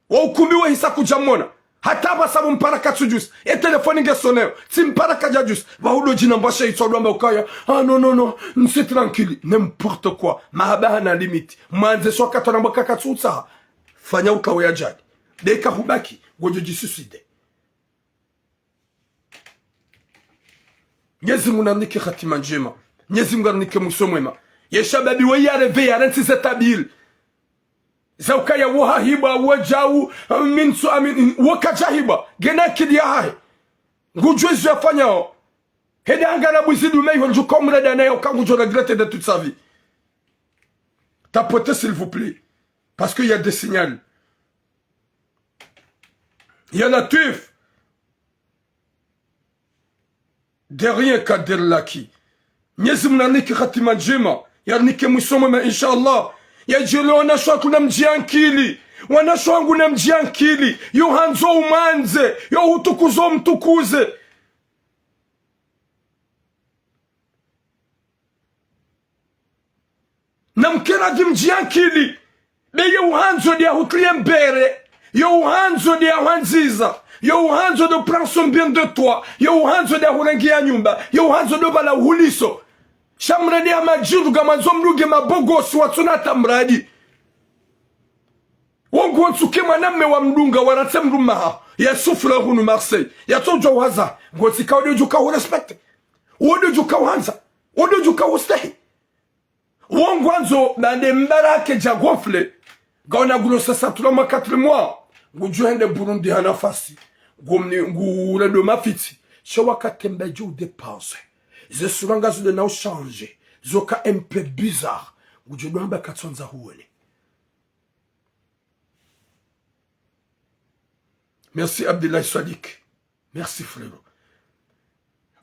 S1: wa ukumiwe hisa kujamona hata basabu mparaka tujus e telefoni ngesoneo timparaka jajus wahudo jina mbasha itodwa mbakaya non nsi tranquille n'importe quoi mahabaha na limite manze soka tanambaka katutsa fanya ukawe ajali deka hubaki gojo jisuicide. Nyezi munanike khatima njema nyezi munanike musomwema yeshababi we yareve yaranti zetabil zaukaya wahiba wajau minsu amin wakajahiba gena kidia hai ngujwezu yafanyao heda angana buzidu mei honju komre dana yo kangu jo regrette de toute sa vie. Tapotez s'il vous plaît parce qu'il y a des signaux. Il y a la tuf derrière kader laki nyezi munanike khatima njema yarnike musomwema inshallah ya jelo wanashwa kuna mjiankili wanashwa wangu na mjiankili yo hanzo umanze yo utukuzo mtukuze na mkena di mjiankili be yo hanzo dia hutlie mbere yo hanzo dia hanziza yo hanzo de prendre son bien de toi yo hanzo dia hurengia nyumba yo hanzo do bala huliso shamradi ya majiru gama zomluge mabogosi watunata mradi wongu wansuke mwanamme wa mdunga warate mrumaha ya sufula hunu Marseille ya tojo waza ngotika wade juka hu respecte wade juka uhanza wade juka ustahi wongu wanzo nande mbarake jagofle gaona gulosa satulama 4 mois ngujuhende Burundi hanafasi ngule do mafiti shewa katembe ju dépense ze suranga zo de na changer zoka un peu bizarre ngujudwamba katsonza huone. Merci Abdoulaye Sadiq, merci frère.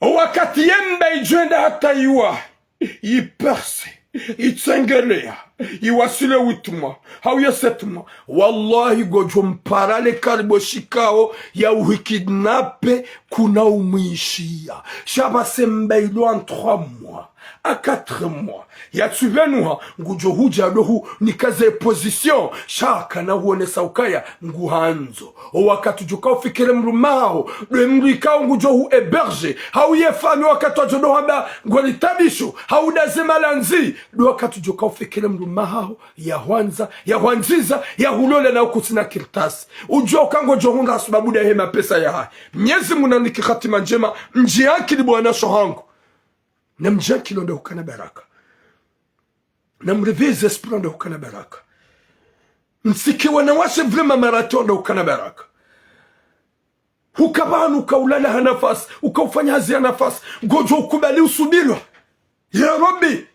S1: Wakati yembe ijwenda hata iwa iperse itsengelea iwasile wituma hauya setuma wallahi gojo mparale karibo shikao ya uhikidnape kuna umwishia shaba sembeilo en 3 mois à 4 mois ya tuvenuha ngujo huja dohu nikaze position shaka na uone saukaya nguhanzo wakati juka ufikire mrumao do mrikao ngujo hu héberger hauye fami wakati jodo haba ngoli tabisho haudazema lanzi do wakati juka ufikire mrumao ya hwanza ya hwanziza ya hulole na ukutina kirtasi ujo kango johunda sababu da hema pesa ya hai Mwenyezi Mungu aniki khatima njema njiaki ni bwana shohangu na mjaki londa hukana baraka na mreveze esprit londa hukana baraka msiki wanawashe vrema marathon londa hukana baraka hukabanu ukaulala hanafasi ukaufanya hazi hanafasi gojo ukubali usubilwa ya Rabbi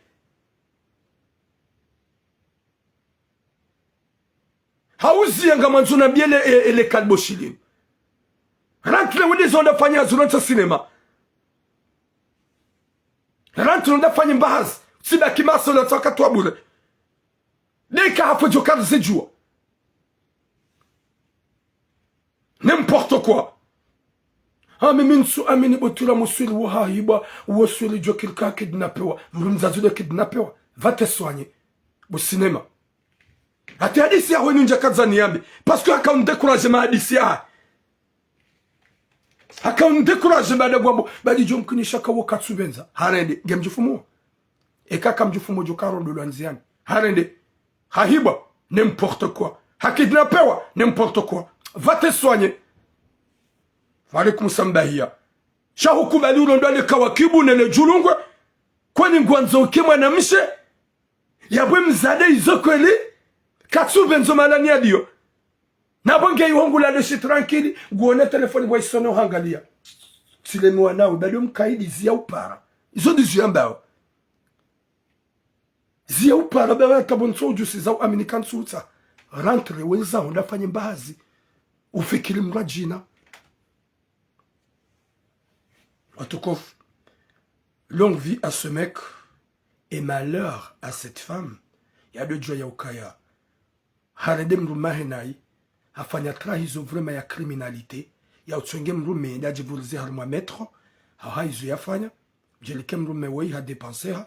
S1: hauzi yanga manzuna biele ele kalbo shilini rentre wende zonda fanya zuranta cinema rentre zonda fanya mbahazi siba kimasa la toka tuabule deka hapo jokar zejua n'importe quoi minsu amini botura musuli wahiba wasuli jokilka kidnapewa mrumzazude kidnapewa va te soigner au cinéma ati hadisi ya wenu nja kaza niambi parce que haka undekuraje ma hadisi ya haka undekuraje bada gwabo badi jomkunisha kawo katsubenza harende gemjufumo kaka mjufumo jokaro ndo lanziani harende hahiba n'importe quoi hakidnapewa n'importe quoi va te soigner Walikum sambahia shahukubali ulondo alikawakibu nene julungwe kwani ngwanzo ukimwa na mshe yabwe mzade izokweli katsu benzo malani adio nabonge ihongula leshi tranquille guone telefoni bwa isono hangalia silemu wanao bado mkaidi zia upara izo dizuyambao zia upara bawa tabonso ujusi za aminikan suta rentre weza unafanya mbahazi ufikiri mrajina Watukof, longue vie à ce mec et malheur à cette femme. Il y a deux jours ya ukaya. Harede mruma henai. Afanya trahizo vrema ya criminalité. Ya utsonge mrume ndaji vulze haruma metro. Haha izo yafanya. jelike mrume wei ha depenser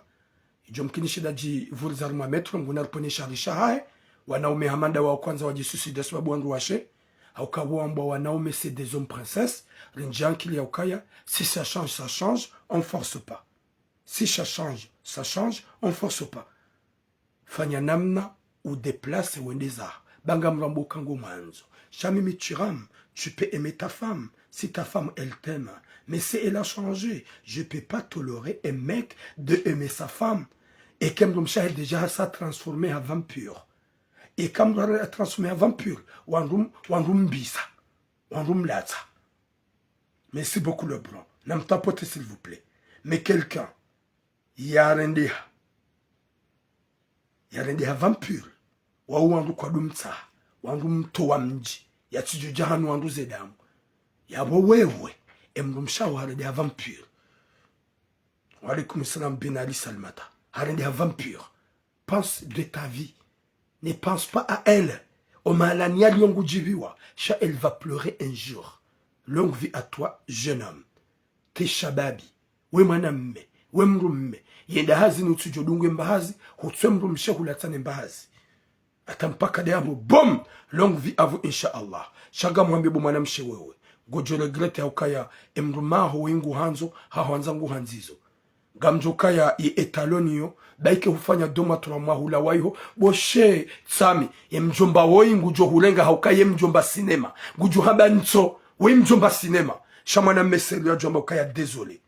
S1: jomkinishi daji vulzar mametro nguna rponisha rishahae wanaume hamanda wa kwanza wajisuicide sababu wandu washe haukawa mbwa wanaume c'est des hommes princesses rinjian kili ya ukaya si ça change on force pas si ça change on force pas fanya namna ou déplace wendeza banga mrambo kango manzo Chamimi Turam, tu peux aimer ta femme si ta femme elle t'aime. Mais si elle a changé, je ne peux pas tolérer un mec de aimer sa femme. Et comme elle déjà ça transformé en vampire. Et comme elle a transformé en vampire, on bisa, on lata. Merci beaucoup le blanc. N'aime pas poter s'il vous plaît. Mais quelqu'un, il y a un vampire. Ou on kwa dumta. Wandu mtowa mji ya tujujahanu wandu zedamu ya wewe emrumsha harade ya vampire. Wa alaykoum salam bin Ali Salmata harade ya vampire. Pense de ta vie, ne pense pas à elle. O malania lyongu jibiwa sha elle va pleurer un jour. Longue vie à toi jeune homme. Te shababi we mwanamme we mrumme yenda hazi nutujodungwe mbahazi hutwe mrumsha hulatane mbahazi atampaka deabo bom. Longue vie à vous inshallah. Shaga mwambe bu mwanamshe wewe gojo regrete ukaya emrumaho wingu hanzo hawanza ngu hanzizo gamjokaya ye etalonio baike hufanya doma turamahula waiho boshe tsami ye mjomba woi ngujo hulenga haukaye mjomba sinema ngujo haba nso we mjomba sinema shamwana meseli ya jomba ukaya désolé